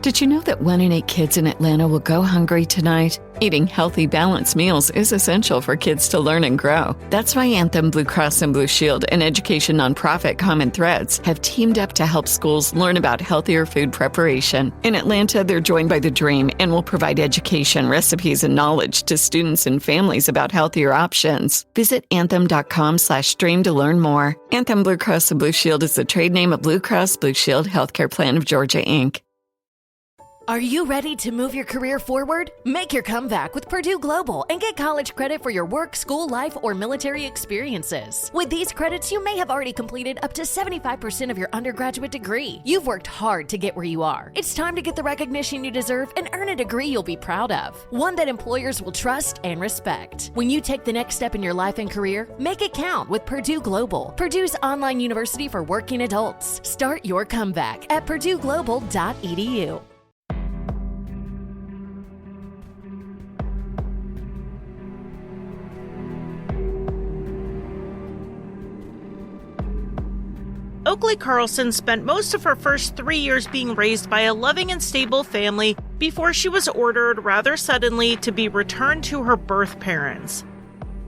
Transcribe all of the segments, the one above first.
Did you know that 1 in 8 kids in Atlanta will go hungry tonight? Eating healthy, balanced meals is essential for kids to learn and grow. That's why Anthem Blue Cross and Blue Shield and education nonprofit Common Threads have teamed up to help schools learn about healthier food preparation. In Atlanta, they're joined by the Dream and will provide education, recipes, and knowledge to students and families about healthier options. Visit anthem.com/dream to learn more. Anthem Blue Cross and Blue Shield is the trade name of Blue Cross Blue Shield Healthcare Plan of Georgia, Inc. Are you ready to move your career forward? Make your comeback with Purdue Global and get college credit for your work, school, life, or military experiences. With these credits, you may have already completed up to 75% of your undergraduate degree. You've worked hard to get where you are. It's time to get the recognition you deserve and earn a degree you'll be proud of, one that employers will trust and respect. When you take the next step in your life and career, make it count with Purdue Global, Purdue's online university for working adults. Start your comeback at purdueglobal.edu. Oakley Carlson spent most of her first 3 years being raised by a loving and stable family before she was ordered rather suddenly to be returned to her birth parents.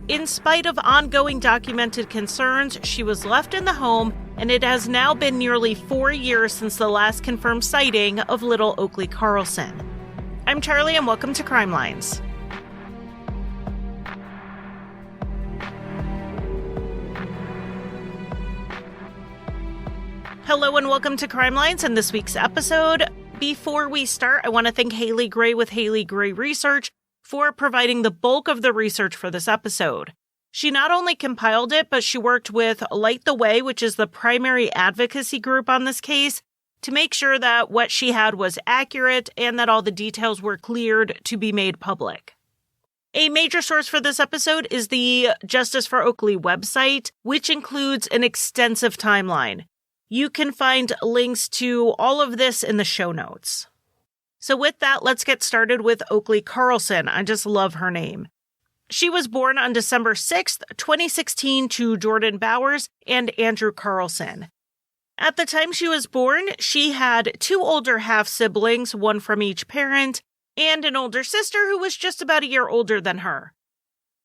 In spite of ongoing documented concerns, she was left in the home, and it has now been nearly 4 years since the last confirmed sighting of little Oakley Carlson. I'm Charlie, and welcome to Crimelines. Hello and welcome to Crimelines and this week's episode. Before we start, I want to thank Haley Gray with Haley Gray Research for providing the bulk of the research for this episode. She not only compiled it, but she worked with Light the Way, which is the primary advocacy group on this case, to make sure that what she had was accurate and that all the details were cleared to be made public. A major source for this episode is the Justice for Oakley website, which includes an extensive timeline. You can find links to all of this in the show notes. So with that, let's get started with Oakley Carlson. I just love her name. She was born on December 6th, 2016 to Jordan Bowers and Andrew Carlson. At the time she was born, she had 2 older half-siblings, one from each parent, and an older sister who was just about a year older than her.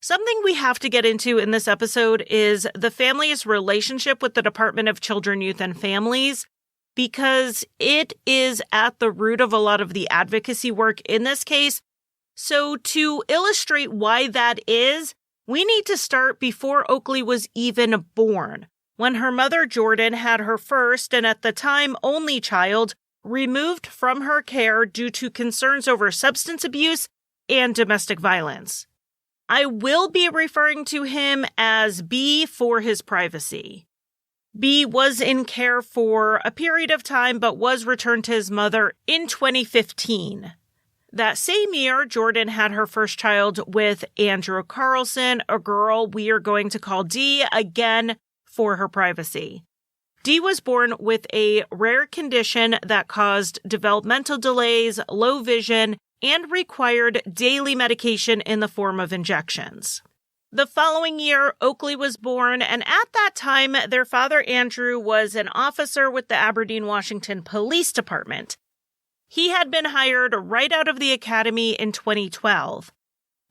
Something we have to get into in this episode is the family's relationship with the Department of Children, Youth, and Families, because it is at the root of a lot of the advocacy work in this case. So to illustrate why that is, we need to start before Oakley was even born, when her mother Jordan had her first and at the time only child removed from her care due to concerns over substance abuse and domestic violence. I will be referring to him as B for his privacy. B was in care for a period of time but was returned to his mother in 2015. That same year, Jordan had her first child with Andrew Carlson, a girl we are going to call D, again for her privacy. D was born with a rare condition that caused developmental delays, low vision, and required daily medication in the form of injections. The following year, Oakley was born, and at that time, their father Andrew was an officer with the Aberdeen, Washington Police Department. He had been hired right out of the academy in 2012.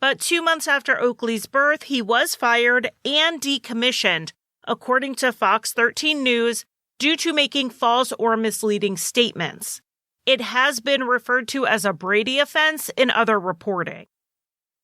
But 2 months after Oakley's birth, he was fired and decommissioned, according to Fox 13 News, due to making false or misleading statements. It has been referred to as a Brady offense in other reporting.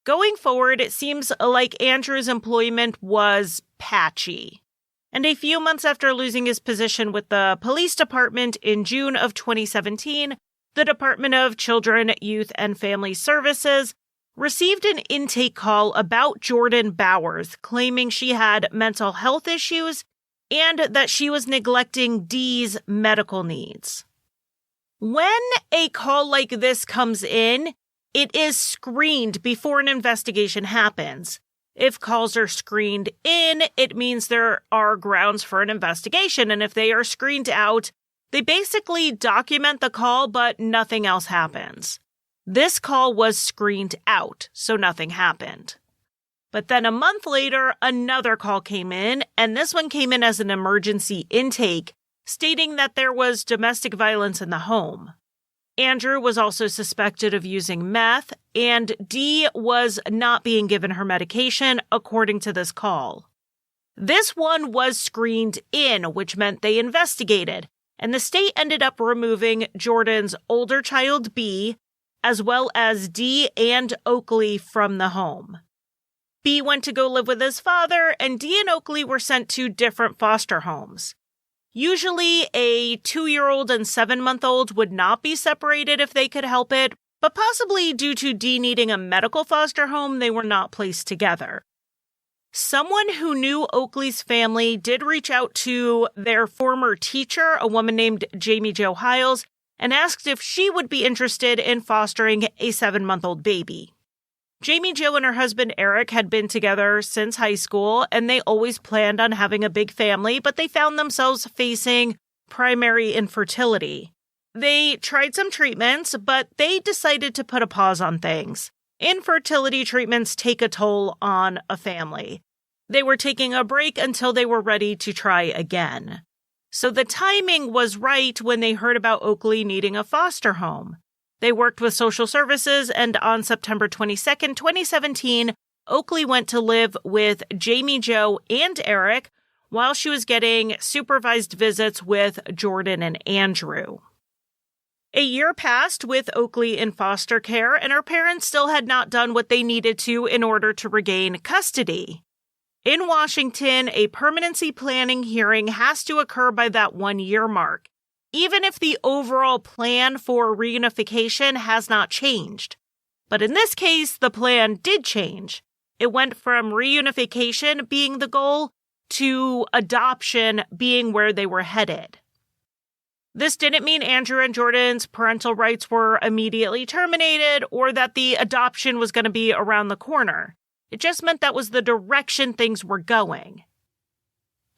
Going forward, it seems like Andrew's employment was patchy. And a few months after losing his position with the police department in June of 2017, the Department of Children, Youth, and Family Services received an intake call about Jordan Bowers, claiming she had mental health issues and that she was neglecting D's medical needs. When a call like this comes in, it is screened before an investigation happens. If calls are screened in, it means there are grounds for an investigation, and if they are screened out, they basically document the call, but nothing else happens. This call was screened out, so nothing happened. But then a month later, another call came in, and this one came in as an emergency intake, stating that there was domestic violence in the home. Andrew was also suspected of using meth, and Dee was not being given her medication, according to this call. This one was screened in, which meant they investigated, and the state ended up removing Jordan's older child, B, as well as Dee and Oakley from the home. B went to go live with his father, and Dee and Oakley were sent to different foster homes. Usually, a 2-year-old and 7-month-old would not be separated if they could help it, but possibly due to Dee needing a medical foster home, they were not placed together. Someone who knew Oakley's family did reach out to their former teacher, a woman named Jamie Jo Hiles, and asked if she would be interested in fostering a 7-month-old baby. Jamie Jo and her husband Eric had been together since high school, and they always planned on having a big family, but they found themselves facing primary infertility. They tried some treatments, but they decided to put a pause on things. Infertility treatments take a toll on a family. They were taking a break until they were ready to try again. So the timing was right when they heard about Oakley needing a foster home. They worked with social services, and on September 22nd, 2017, Oakley went to live with Jamie Jo and Eric while she was getting supervised visits with Jordan and Andrew. A year passed with Oakley in foster care, and her parents still had not done what they needed to in order to regain custody. In Washington, a permanency planning hearing has to occur by that 1-year mark, even if the overall plan for reunification has not changed. But in this case, the plan did change. It went from reunification being the goal to adoption being where they were headed. This didn't mean Andrew and Jordan's parental rights were immediately terminated or that the adoption was going to be around the corner. It just meant that was the direction things were going.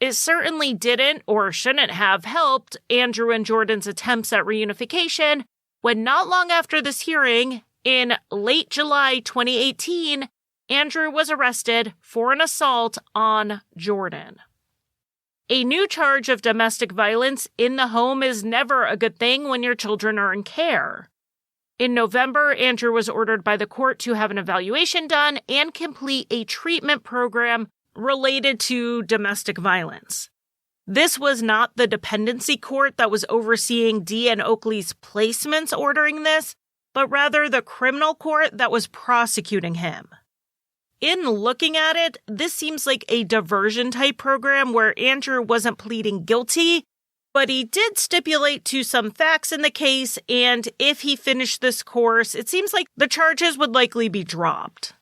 It certainly didn't or shouldn't have helped Andrew and Jordan's attempts at reunification when not long after this hearing, in late July 2018, Andrew was arrested for an assault on Jordan. A new charge of domestic violence in the home is never a good thing when your children are in care. In November, Andrew was ordered by the court to have an evaluation done and complete a treatment program related to domestic violence. This was not the dependency court that was overseeing Dee and Oakley's placements ordering this, but rather the criminal court that was prosecuting him. In looking at it, this seems like a diversion type program where Andrew wasn't pleading guilty, but he did stipulate to some facts in the case, and if he finished this course, it seems like the charges would likely be dropped.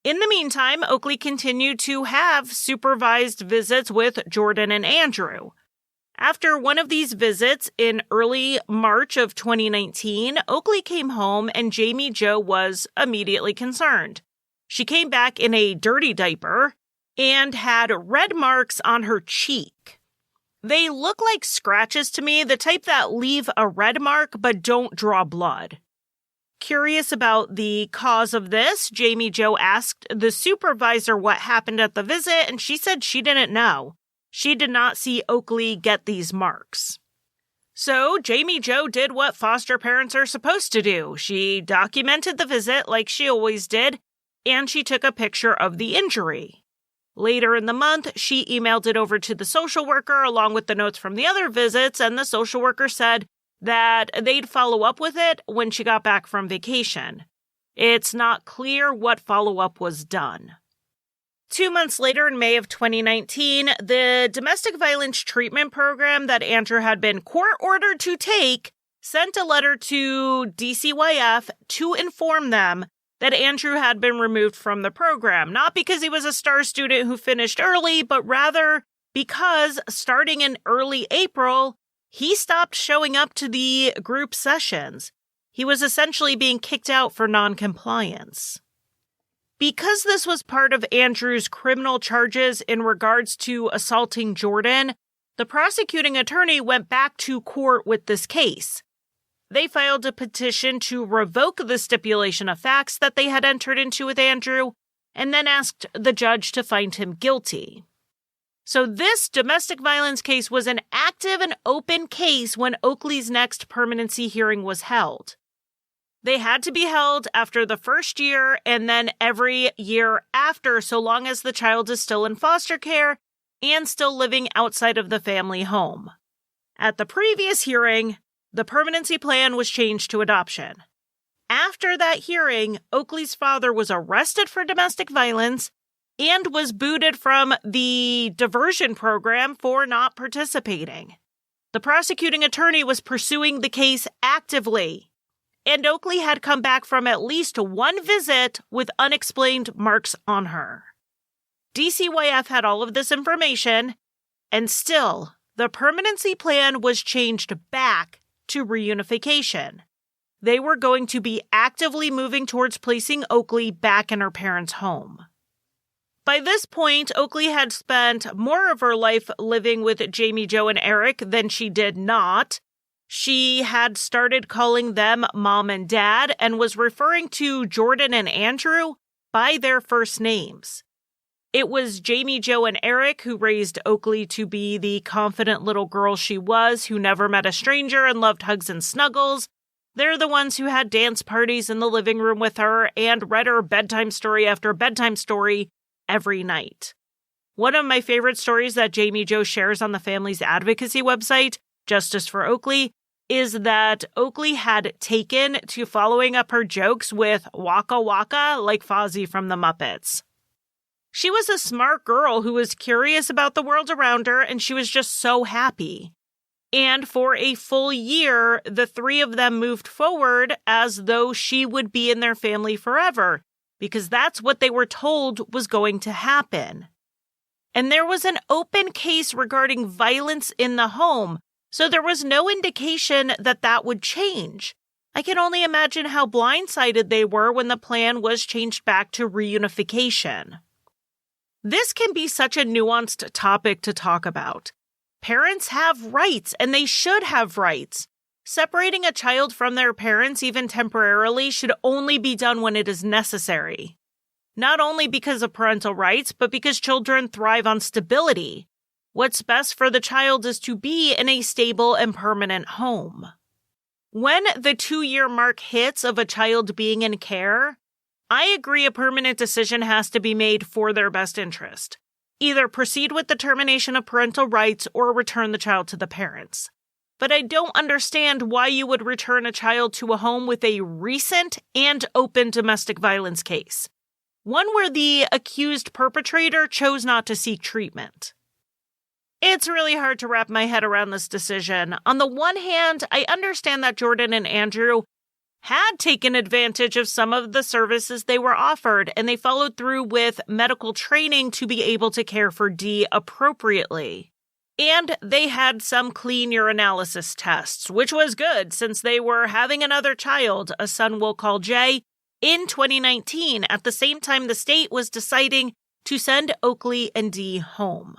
In the meantime, Oakley continued to have supervised visits with Jordan and Andrew. After one of these visits in early March of 2019, Oakley came home and Jamie Jo was immediately concerned. She came back in a dirty diaper and had red marks on her cheek. They look like scratches to me, the type that leave a red mark but don't draw blood. Curious about the cause of this, Jamie Jo asked the supervisor what happened at the visit, and she said she didn't know. She did not see Oakley get these marks. So Jamie Jo did what foster parents are supposed to do. She documented the visit like she always did, and she took a picture of the injury. Later in the month, she emailed it over to the social worker along with the notes from the other visits, and the social worker said that they'd follow up with it when she got back from vacation. It's not clear what follow-up was done. 2 months later, in May of 2019, the domestic violence treatment program that Andrew had been court-ordered to take sent a letter to DCYF to inform them that Andrew had been removed from the program, not because he was a star student who finished early, but rather because starting in early April, he stopped showing up to the group sessions. He was essentially being kicked out for noncompliance. Because this was part of Andrew's criminal charges in regards to assaulting Jordan, the prosecuting attorney went back to court with this case. They filed a petition to revoke the stipulation of facts that they had entered into with Andrew, and then asked the judge to find him guilty. So this domestic violence case was an active and open case when Oakley's next permanency hearing was held. They had to be held after the first year and then every year after, so long as the child is still in foster care and still living outside of the family home. At the previous hearing, the permanency plan was changed to adoption. After that hearing, Oakley's father was arrested for domestic violence and was booted from the diversion program for not participating. The prosecuting attorney was pursuing the case actively, and Oakley had come back from at least one visit with unexplained marks on her. DCYF had all of this information, and still, the permanency plan was changed back to reunification. They were going to be actively moving towards placing Oakley back in her parents' home. By this point, Oakley had spent more of her life living with Jamie, Joe, and Eric than she did not. She had started calling them Mom and Dad and was referring to Jordan and Andrew by their first names. It was Jamie, Joe, and Eric who raised Oakley to be the confident little girl she was, who never met a stranger and loved hugs and snuggles. They're the ones who had dance parties in the living room with her and read her bedtime story after bedtime story every night. One of my favorite stories that Jamie Joe shares on the family's advocacy website, Justice for Oakley, is that Oakley had taken to following up her jokes with Waka Waka like Fozzie from the Muppets. She was a smart girl who was curious about the world around her, and she was just so happy. And for a full year, the three of them moved forward as though she would be in their family forever, because that's what they were told was going to happen. And there was an open case regarding violence in the home, so there was no indication that that would change. I can only imagine how blindsided they were when the plan was changed back to reunification. This can be such a nuanced topic to talk about. Parents have rights, and they should have rights. Separating a child from their parents, even temporarily, should only be done when it is necessary. Not only because of parental rights, but because children thrive on stability. What's best for the child is to be in a stable and permanent home. When the 2-year mark hits of a child being in care, I agree a permanent decision has to be made for their best interest. Either proceed with the termination of parental rights or return the child to the parents. But I don't understand why you would return a child to a home with a recent and open domestic violence case, one where the accused perpetrator chose not to seek treatment. It's really hard to wrap my head around this decision. On the one hand, I understand that Jordan and Andrew had taken advantage of some of the services they were offered, and they followed through with medical training to be able to care for Dee appropriately. And they had some clean urinalysis tests, which was good since they were having another child, a son we'll call Jay, in 2019, at the same time the state was deciding to send Oakley and Dee home.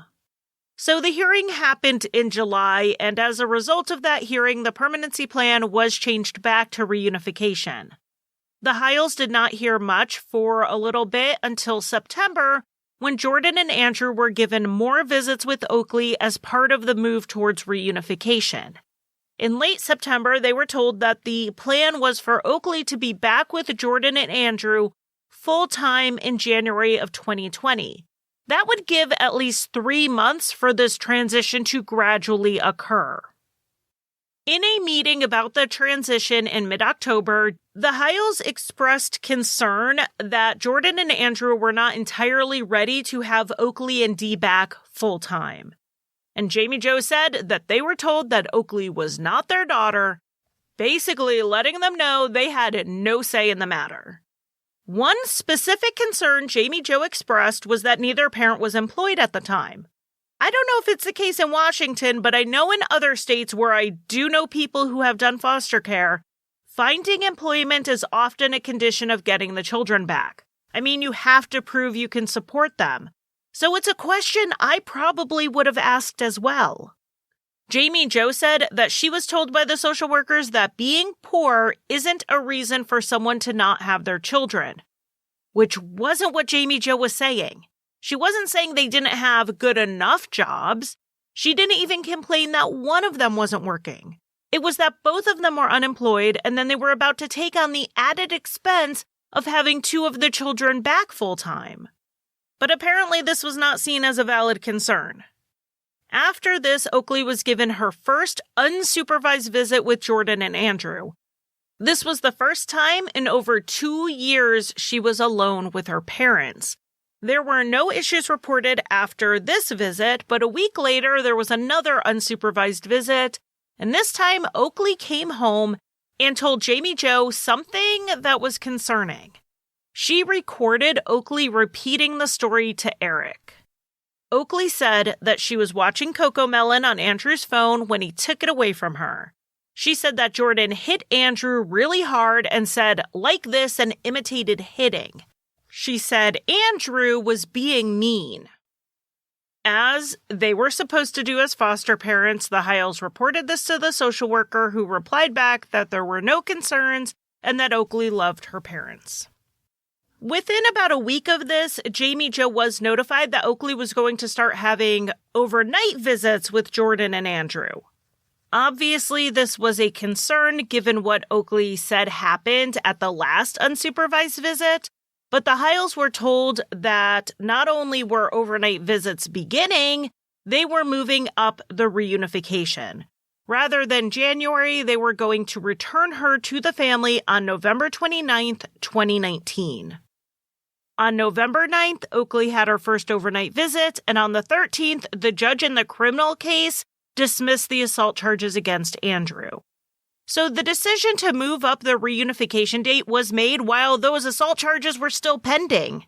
So the hearing happened in July, and as a result of that hearing, the permanency plan was changed back to reunification. The Hiles did not hear much for a little bit until September, when Jordan and Andrew were given more visits with Oakley as part of the move towards reunification. In late September, they were told that the plan was for Oakley to be back with Jordan and Andrew full-time in January of 2020. That would give at least 3 months for this transition to gradually occur. In a meeting about the transition in mid-October, the Hiles expressed concern that Jordan and Andrew were not entirely ready to have Oakley and Dee back full-time. And Jamie Joe said that they were told that Oakley was not their daughter, basically letting them know they had no say in the matter. One specific concern Jamie Joe expressed was that neither parent was employed at the time. I don't know if it's the case in Washington, but I know in other states where I do know people who have done foster care, finding employment is often a condition of getting the children back. I mean, you have to prove you can support them. So it's a question I probably would have asked as well. Jamie Joe said that she was told by the social workers that being poor isn't a reason for someone to not have their children, which wasn't what Jamie Joe was saying. She wasn't saying they didn't have good enough jobs. She didn't even complain that one of them wasn't working. It was that both of them were unemployed, and then they were about to take on the added expense of having two of the children back full-time. But apparently this was not seen as a valid concern. After this, Oakley was given her first unsupervised visit with Jordan and Andrew. This was the first time in over 2 years she was alone with her parents. There were no issues reported after this visit, but a week later there was another unsupervised visit, and this time Oakley came home and told Jamie Jo something that was concerning. She recorded Oakley repeating the story to Eric. Oakley said that she was watching Cocomelon on Andrew's phone when he took it away from her. She said that Jordan hit Andrew really hard and said, "like this," and imitated hitting. She said Andrew was being mean. As they were supposed to do as foster parents, the Hiles reported this to the social worker, who replied back that there were no concerns and that Oakley loved her parents. Within about a week of this, Jamie Jo was notified that Oakley was going to start having overnight visits with Jordan and Andrew. Obviously, this was a concern given what Oakley said happened at the last unsupervised visit, but the Hiles were told that not only were overnight visits beginning, they were moving up the reunification. Rather than January, they were going to return her to the family on November 29th, 2019. On November 9th, Oakley had her first overnight visit, and on the 13th, the judge in the criminal case dismissed the assault charges against Andrew. So the decision to move up the reunification date was made while those assault charges were still pending.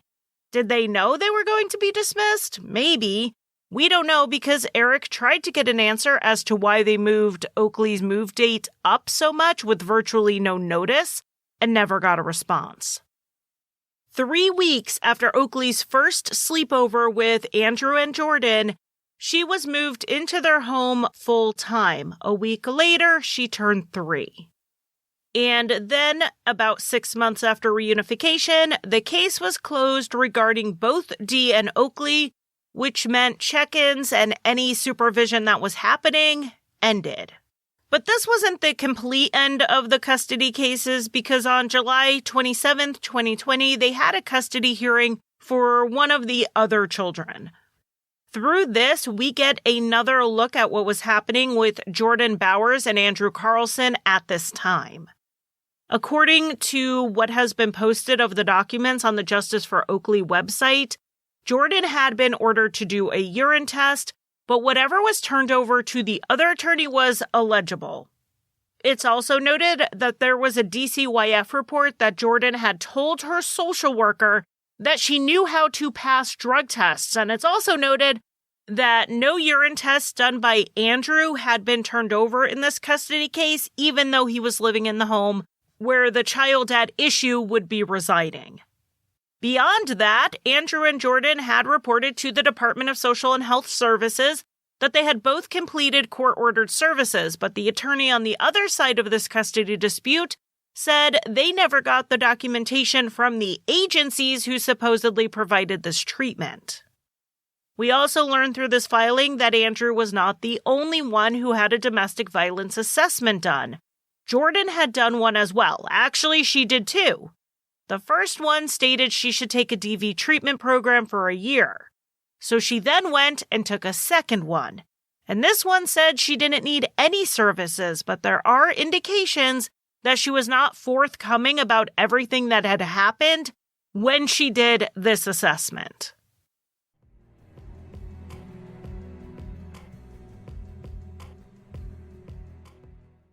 Did they know they were going to be dismissed? Maybe. We don't know, because Eric tried to get an answer as to why they moved Oakley's move date up so much with virtually no notice and never got a response. 3 weeks after Oakley's first sleepover with Andrew and Jordan, she was moved into their home full-time. A week later, she turned 3. And then, about 6 months after reunification, the case was closed regarding both Dee and Oakley, which meant check-ins and any supervision that was happening ended. But this wasn't the complete end of the custody cases, because on July 27th, 2020, they had a custody hearing for one of the other children. Through this, we get another look at what was happening with Jordan Bowers and Andrew Carlson at this time. According to what has been posted of the documents on the Justice for Oakley website, Jordan had been ordered to do a urine test, but whatever was turned over to the other attorney was illegible. It's also noted that there was a DCYF report that Jordan had told her social worker that she knew how to pass drug tests, and it's also noted that no urine tests done by Andrew had been turned over in this custody case, even though he was living in the home where the child at issue would be residing. Beyond that, Andrew and Jordan had reported to the Department of Social and Health Services that they had both completed court-ordered services, but the attorney on the other side of this custody dispute said they never got the documentation from the agencies who supposedly provided this treatment. We also learned through this filing that Andrew was not the only one who had a domestic violence assessment done. Jordan had done one as well. Actually, she did too. The first one stated she should take a DV treatment program for a year. So she then went and took a second one. And this one said she didn't need any services, but there are indications that she was not forthcoming about everything that had happened when she did this assessment.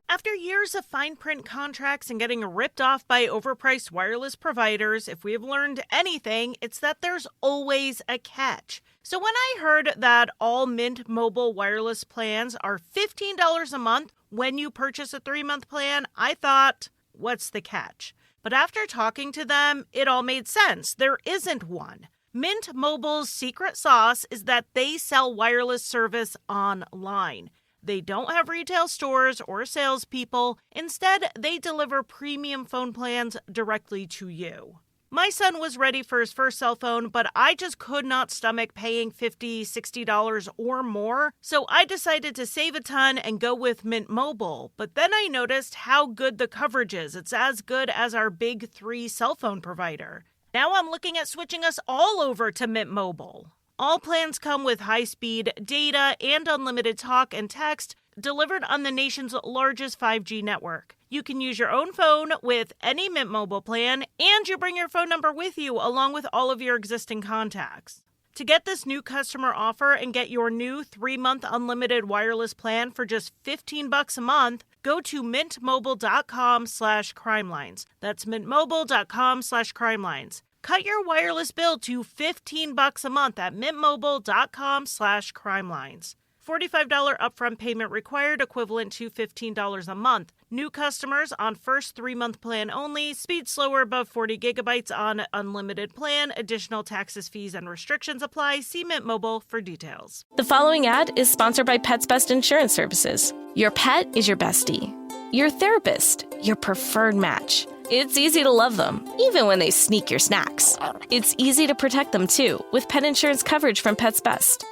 After years of fine print contracts and getting ripped off by overpriced wireless providers, if we have learned anything, it's that there's always a catch. So when I heard that all Mint Mobile wireless plans are $15 a month when you purchase a 3-month plan, I thought, what's the catch? But after talking to them, it all made sense. There isn't one. Mint Mobile's secret sauce is that they sell wireless service online. They don't have retail stores or salespeople. Instead, they deliver premium phone plans directly to you. My son was ready for his first cell phone, but I just could not stomach paying $50, $60 or more, so I decided to save a ton and go with Mint Mobile. But then I noticed how good the coverage is. It's as good as our big three cell phone provider. Now I'm looking at switching us all over to Mint Mobile. All plans come with high-speed data and unlimited talk and text delivered on the nation's largest 5G network. You can use your own phone with any Mint Mobile plan, and you bring your phone number with you along with all of your existing contacts. To get this new customer offer and get your new 3-month unlimited wireless plan for just $15 a month, go to mintmobile.com/crimelines. That's mintmobile.com/crimelines. Cut your wireless bill to $15 a month at mintmobile.com/crimelines. $45 upfront payment required, equivalent to $15 a month. New customers on first 3-month plan only. Speed slower above 40 gigabytes on unlimited plan. Additional taxes, fees, and restrictions apply. See Mint Mobile for details. The following ad is sponsored by Pets Best Insurance Services. Your pet is your bestie, your therapist, your preferred match. It's easy to love them, even when they sneak your snacks. It's easy to protect them, too, with pet insurance coverage from Pets Best.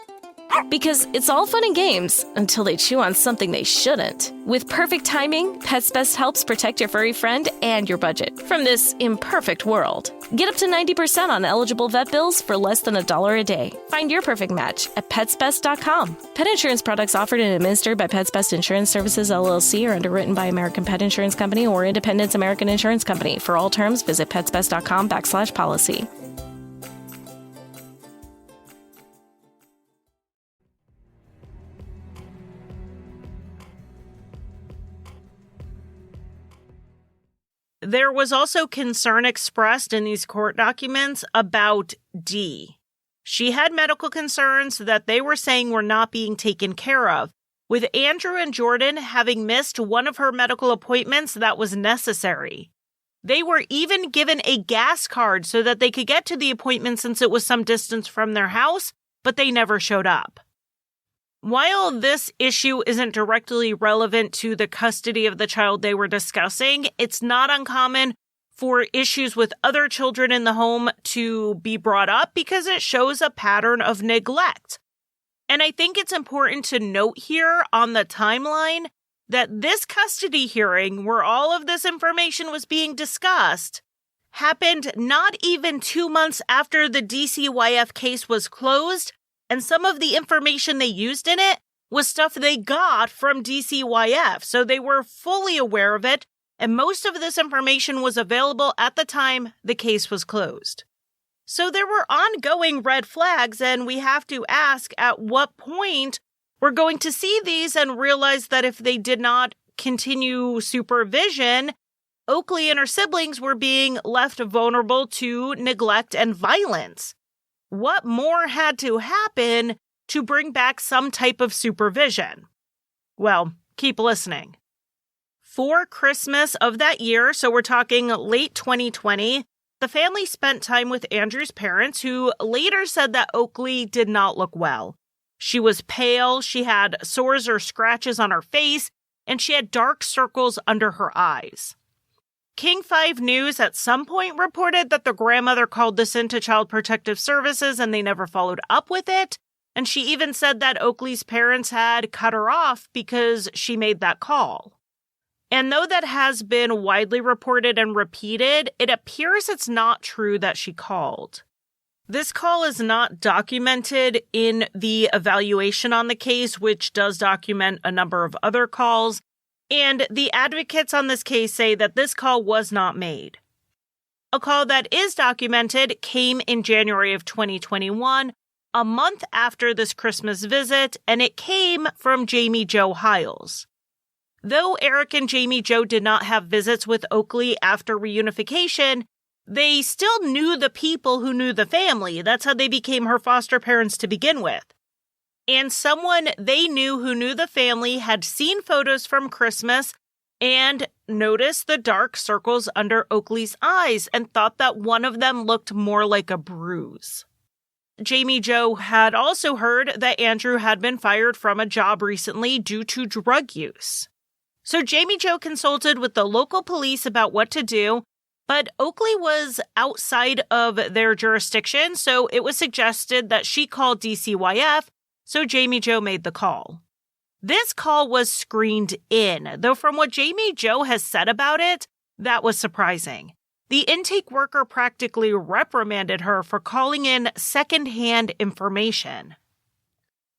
Because it's all fun and games until they chew on something they shouldn't. With perfect timing, Pets Best helps protect your furry friend and your budget from this imperfect world. Get up to 90% on eligible vet bills for less than $1 a day. Find your perfect match at PetsBest.com. Pet insurance products offered and administered by Pets Best Insurance Services, LLC, are underwritten by American Pet Insurance Company or Independence American Insurance Company. For all terms, visit PetsBest.com/policy. There was also concern expressed in these court documents about Dee. She had medical concerns that they were saying were not being taken care of, with Andrew and Jordan having missed one of her medical appointments that was necessary. They were even given a gas card so that they could get to the appointment since it was some distance from their house, but they never showed up. While this issue isn't directly relevant to the custody of the child they were discussing, it's not uncommon for issues with other children in the home to be brought up because it shows a pattern of neglect. And I think it's important to note here on the timeline that this custody hearing, where all of this information was being discussed, happened not even 2 months after the DCYF case was closed. And some of the information they used in it was stuff they got from DCYF, so they were fully aware of it, and most of this information was available at the time the case was closed. So there were ongoing red flags, and we have to ask at what point we're going to see these and realize that if they did not continue supervision, Oakley and her siblings were being left vulnerable to neglect and violence. What more had to happen to bring back some type of supervision? Well, keep listening. For Christmas of that year, so we're talking late 2020, the family spent time with Andrew's parents, who later said that Oakley did not look well. She was pale, she had sores or scratches on her face, and she had dark circles under her eyes. King 5 News at some point reported that the grandmother called this into Child Protective Services and they never followed up with it. And she even said that Oakley's parents had cut her off because she made that call. And though that has been widely reported and repeated, it appears it's not true that she called. This call is not documented in the evaluation on the case, which does document a number of other calls. And the advocates on this case say that this call was not made. A call that is documented came in January of 2021, a month after this Christmas visit, and it came from Jamie Jo Hiles. Though Eric and Jamie Jo did not have visits with Oakley after reunification, they still knew the people who knew the family. That's how they became her foster parents to begin with. And someone they knew who knew the family had seen photos from Christmas and noticed the dark circles under Oakley's eyes and thought that one of them looked more like a bruise. Jamie Jo had also heard that Andrew had been fired from a job recently due to drug use. So Jamie Jo consulted with the local police about what to do, But Oakley was outside of their jurisdiction, so it was suggested that she call DCYF, so Jamie Jo made the call. This call was screened in, though from what Jamie Jo has said about it, that was surprising. The intake worker practically reprimanded her for calling in secondhand information.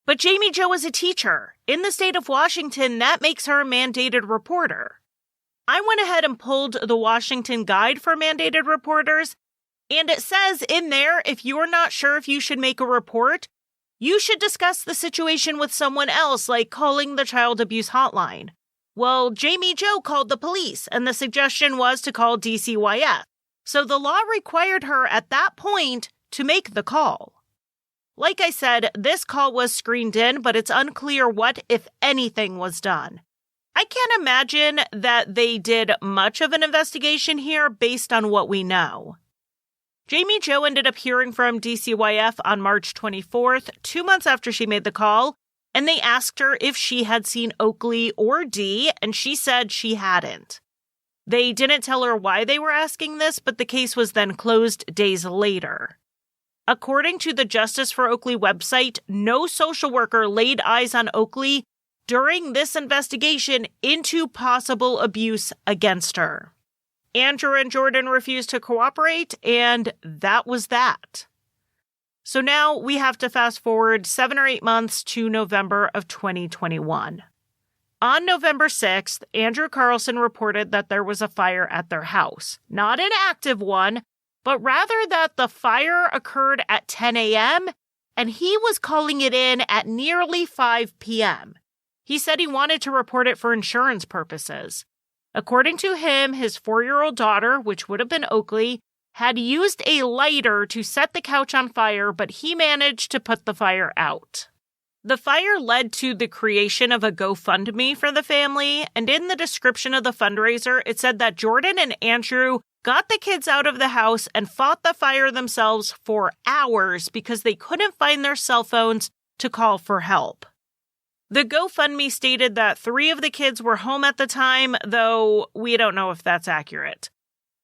But Jamie Jo is a teacher. In the state of Washington, that makes her a mandated reporter. I went ahead and pulled the Washington Guide for Mandated Reporters, and it says in there, if you're not sure if you should make a report, you should discuss the situation with someone else, like calling the child abuse hotline. Well, Jamie Jo called the police, and the suggestion was to call DCYF. So the law required her at that point to make the call. Like I said, this call was screened in, but it's unclear what, if anything, was done. I can't imagine that they did much of an investigation here based on what we know. Jamie Jo ended up hearing from DCYF on March 24th, 2 months after she made the call, and they asked her if she had seen Oakley or Dee, and she said she hadn't. They didn't tell her why they were asking this, but the case was then closed days later. According to the Justice for Oakley website, no social worker laid eyes on Oakley during this investigation into possible abuse against her. Andrew and Jordan refused to cooperate, and that was that. So now we have to fast forward 7 or 8 months to November of 2021. On November 6th, Andrew Carlson reported that there was a fire at their house. Not an active one, but rather that the fire occurred at 10 a.m., and he was calling it in at nearly 5 p.m. He said he wanted to report it for insurance purposes. According to him, his 4-year-old daughter, which would have been Oakley, had used a lighter to set the couch on fire, but he managed to put the fire out. The fire led to the creation of a GoFundMe for the family, and in the description of the fundraiser, it said that Jordan and Andrew got the kids out of the house and fought the fire themselves for hours because they couldn't find their cell phones to call for help. The GoFundMe stated that 3 of the kids were home at the time, though we don't know if that's accurate.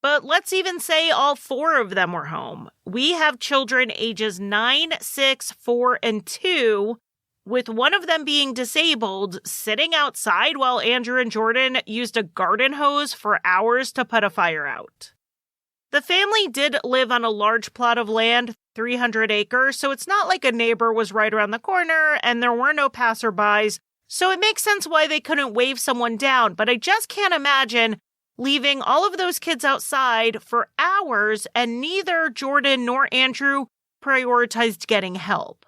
But let's even say all 4 of them were home. We have children ages 9, 6, 4, and 2, with one of them being disabled, sitting outside while Andrew and Jordan used a garden hose for hours to put a fire out. The family did live on a large plot of land, 300 acres, so it's not like a neighbor was right around the corner and there were no passerbys, so it makes sense why they couldn't wave someone down, but I just can't imagine leaving all of those kids outside for hours and neither Jordan nor Andrew prioritized getting help.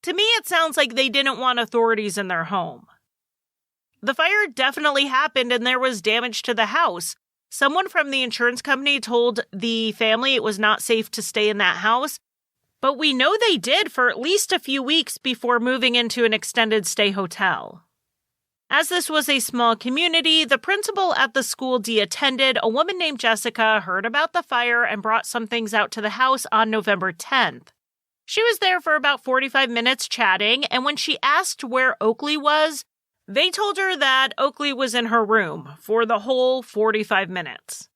To me, it sounds like they didn't want authorities in their home. The fire definitely happened and there was damage to the house. Someone from the insurance company told the family it was not safe to stay in that house, but we know they did for at least a few weeks before moving into an extended stay hotel. As this was a small community, the principal at the school Dee attended, a woman named Jessica, heard about the fire and brought some things out to the house on November 10th. She was there for about 45 minutes chatting, and when she asked where Oakley was, they told her that Oakley was in her room for the whole 45 minutes.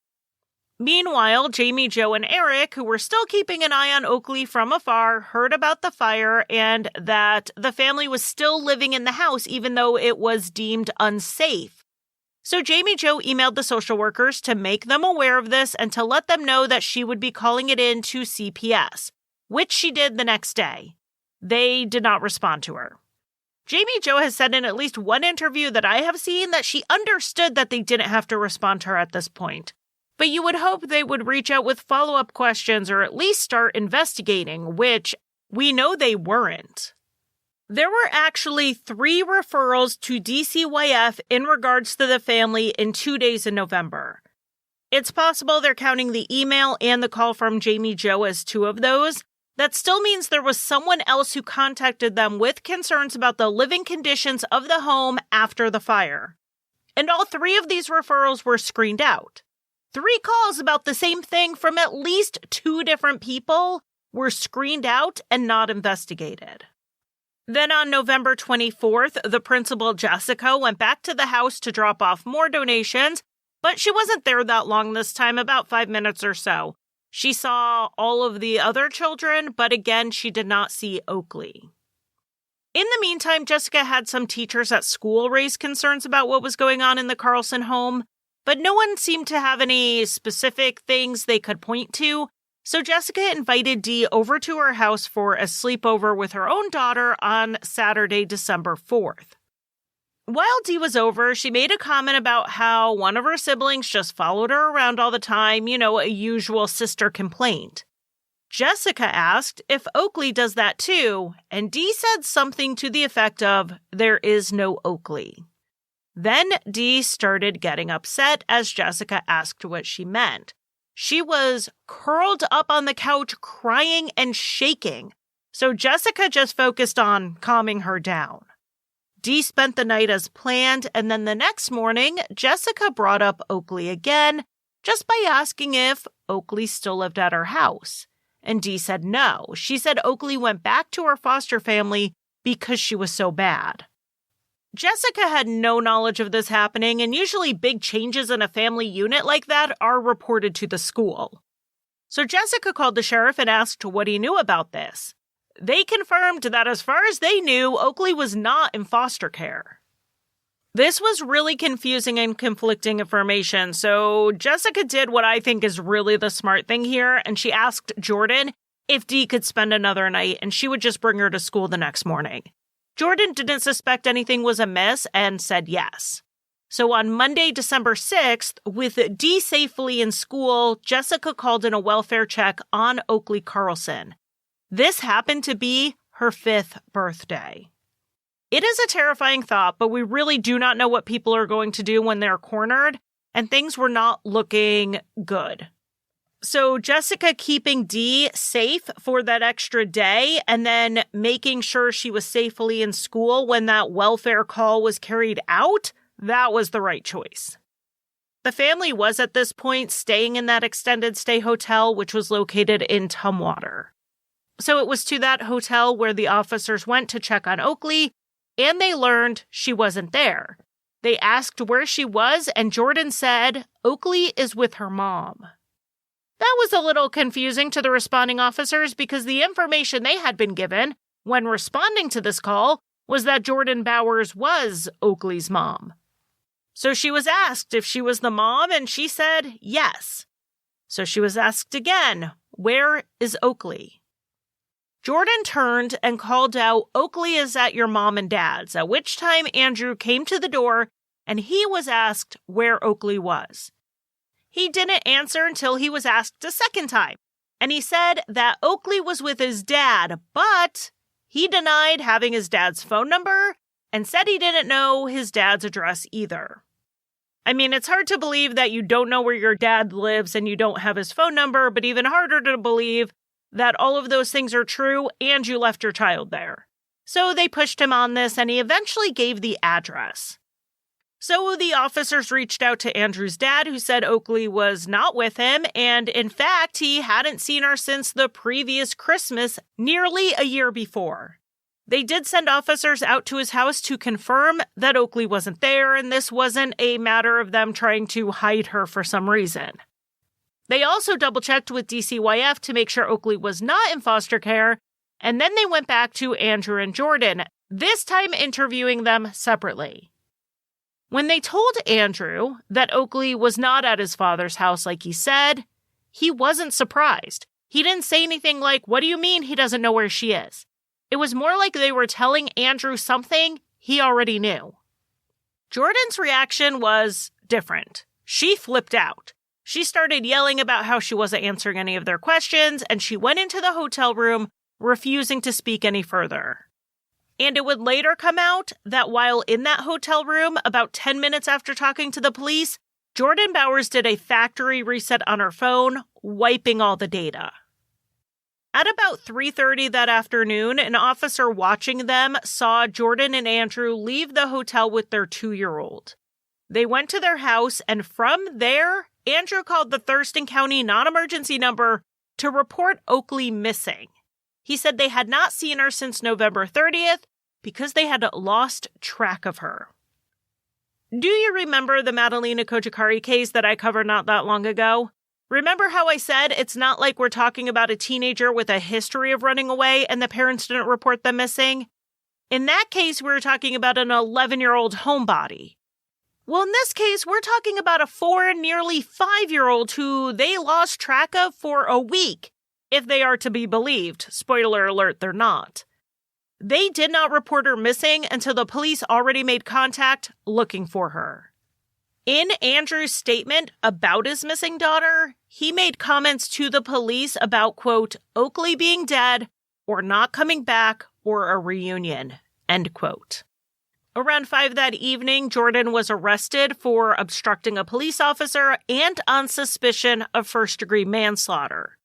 Meanwhile, Jamie Jo and Eric, who were still keeping an eye on Oakley from afar, heard about the fire and that the family was still living in the house even though it was deemed unsafe. So Jamie Jo emailed the social workers to make them aware of this and to let them know that she would be calling it in to CPS, which she did the next day. They did not respond to her. Jamie Jo has said in at least one interview that I have seen that she understood that they didn't have to respond to her at this point. But you would hope they would reach out with follow-up questions or at least start investigating, which we know they weren't. There were actually 3 referrals to DCYF in regards to the family in 2 days in November. It's possible they're counting the email and the call from Jamie Jo as 2 of those. That still means there was someone else who contacted them with concerns about the living conditions of the home after the fire. And all 3 of these referrals were screened out. 3 calls about the same thing from at least 2 different people were screened out and not investigated. Then on November 24th, the principal, Jessica, went back to the house to drop off more donations, But she wasn't there that long this time, about 5 minutes or so. She saw all of the other children, but again, she did not see Oakley. In the meantime, Jessica had some teachers at school raise concerns about what was going on in the Carlson home, but no one seemed to have any specific things they could point to, so Jessica invited Dee over to her house for a sleepover with her own daughter on Saturday, December 4th. While Dee was over, she made a comment about how one of her siblings just followed her around all the time, a usual sister complaint. Jessica asked if Oakley does that too, and Dee said something to the effect of, "There is no Oakley." Then Dee started getting upset as Jessica asked what she meant. She was curled up on the couch crying and shaking, so Jessica just focused on calming her down. Dee spent the night as planned, and then the next morning, Jessica brought up Oakley again, just by asking if Oakley still lived at her house. And Dee said no. She said Oakley went back to her foster family because she was so bad. Jessica had no knowledge of this happening, and usually big changes in a family unit like that are reported to the school. So Jessica called the sheriff and asked what he knew about this. They confirmed that as far as they knew, Oakley was not in foster care. This was really confusing and conflicting information, so Jessica did what I think is really the smart thing here, and she asked Jordan if Dee could spend another night and she would just bring her to school the next morning. Jordan didn't suspect anything was amiss and said yes. So on Monday, December 6th, with Dee safely in school, Jessica called in a welfare check on Oakley Carlson. This happened to be her 5th birthday. It is a terrifying thought, but we really do not know what people are going to do when they're cornered, and things were not looking good. So Jessica keeping Dee safe for that extra day and then making sure she was safely in school when that welfare call was carried out, that was the right choice. The family was at this point staying in that extended stay hotel, which was located in Tumwater. So it was to that hotel where the officers went to check on Oakley, and they learned she wasn't there. They asked where she was, and Jordan said Oakley is with her mom. That was a little confusing to the responding officers because the information they had been given when responding to this call was that Jordan Bowers was Oakley's mom. So she was asked if she was the mom, and she said yes. So she was asked again, where is Oakley? Jordan turned and called out, Oakley is at your mom and dad's, at which time Andrew came to the door and he was asked where Oakley was. He didn't answer until he was asked a second time, and he said that Oakley was with his dad, but he denied having his dad's phone number and said he didn't know his dad's address either. I mean, it's hard to believe that you don't know where your dad lives and you don't have his phone number, but even harder to believe that all of those things are true and you left your child there. So they pushed him on this and he eventually gave the address. So the officers reached out to Andrew's dad, who said Oakley was not with him, and in fact, he hadn't seen her since the previous Christmas, nearly a year before. They did send officers out to his house to confirm that Oakley wasn't there, and this wasn't a matter of them trying to hide her for some reason. They also double-checked with DCYF to make sure Oakley was not in foster care, and then they went back to Andrew and Jordan, this time interviewing them separately. When they told Andrew that Oakley was not at his father's house like he said, he wasn't surprised. He didn't say anything like, what do you mean he doesn't know where she is? It was more like they were telling Andrew something he already knew. Jordan's reaction was different. She flipped out. She started yelling about how she wasn't answering any of their questions, and she went into the hotel room, refusing to speak any further. And it would later come out that while in that hotel room, about 10 minutes after talking to the police, Jordan Bowers did a factory reset on her phone, wiping all the data. At about 3:30 that afternoon, an officer watching them saw Jordan and Andrew leave the hotel with their 2-year-old. They went to their house, and from there, Andrew called the Thurston County non-emergency number to report Oakley missing. He said they had not seen her since November 30th because they had lost track of her. Do you remember the Madalena Kojikari case that I covered not that long ago? Remember how I said it's not like we're talking about a teenager with a history of running away and the parents didn't report them missing? In that case, we were talking about an 11-year-old homebody. Well, in this case, we're talking about a 4 and nearly 5-year-old who they lost track of for a week, if they are to be believed. Spoiler alert, they're not. They did not report her missing until the police already made contact looking for her. In Andrew's statement about his missing daughter, he made comments to the police about, quote, Oakley being dead or not coming back or a reunion, end quote. Around 5 that evening, Jordan was arrested for obstructing a police officer and on suspicion of first-degree manslaughter.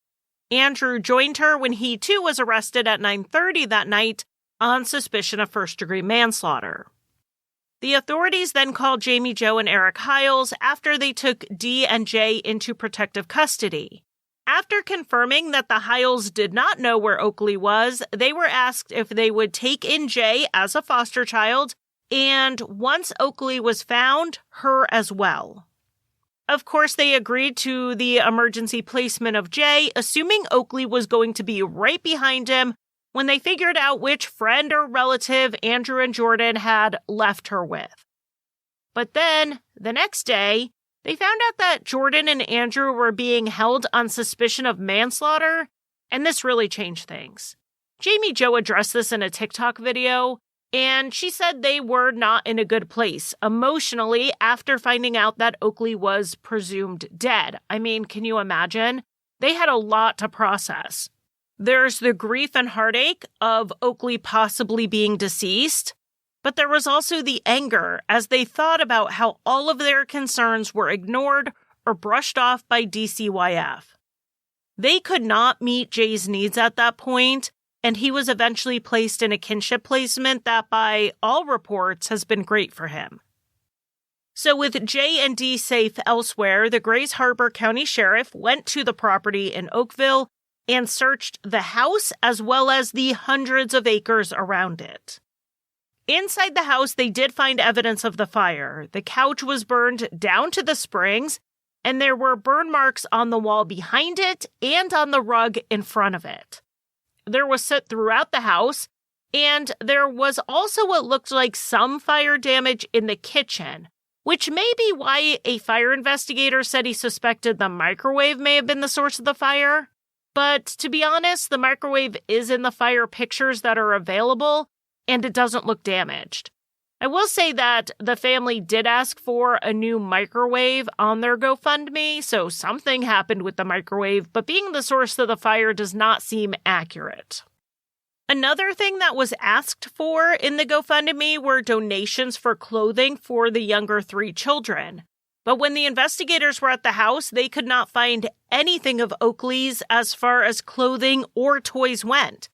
Andrew joined her when he, too, was arrested at 9:30 that night on suspicion of first-degree manslaughter. The authorities then called Jamie Jo and Eric Hiles after they took D and J into protective custody. After confirming that the Hiles did not know where Oakley was, they were asked if they would take in J as a foster child, and once Oakley was found, her as well. Of course, they agreed to the emergency placement of J, assuming Oakley was going to be right behind him when they figured out which friend or relative Andrew and Jordan had left her with. But then, the next day, they found out that Jordan and Andrew were being held on suspicion of manslaughter, and this really changed things. Jamie Jo addressed this in a TikTok video, and she said they were not in a good place emotionally after finding out that Oakley was presumed dead. I mean, can you imagine? They had a lot to process. There's the grief and heartache of Oakley possibly being deceased, but there was also the anger as they thought about how all of their concerns were ignored or brushed off by DCYF. They could not meet Jay's needs at that point, and he was eventually placed in a kinship placement that, by all reports, has been great for him. So with J and D safe elsewhere, the Grays Harbor County Sheriff went to the property in Oakville and searched the house as well as the hundreds of acres around it. Inside the house, they did find evidence of the fire. The couch was burned down to the springs, and there were burn marks on the wall behind it and on the rug in front of it. There was soot throughout the house, and there was also what looked like some fire damage in the kitchen, which may be why a fire investigator said he suspected the microwave may have been the source of the fire. But to be honest, the microwave is in the fire pictures that are available, and it doesn't look damaged. I will say that the family did ask for a new microwave on their GoFundMe, so something happened with the microwave, but being the source of the fire does not seem accurate. Another thing that was asked for in the GoFundMe were donations for clothing for the younger 3 children. But when the investigators were at the house, they could not find anything of Oakley's as far as clothing or toys went.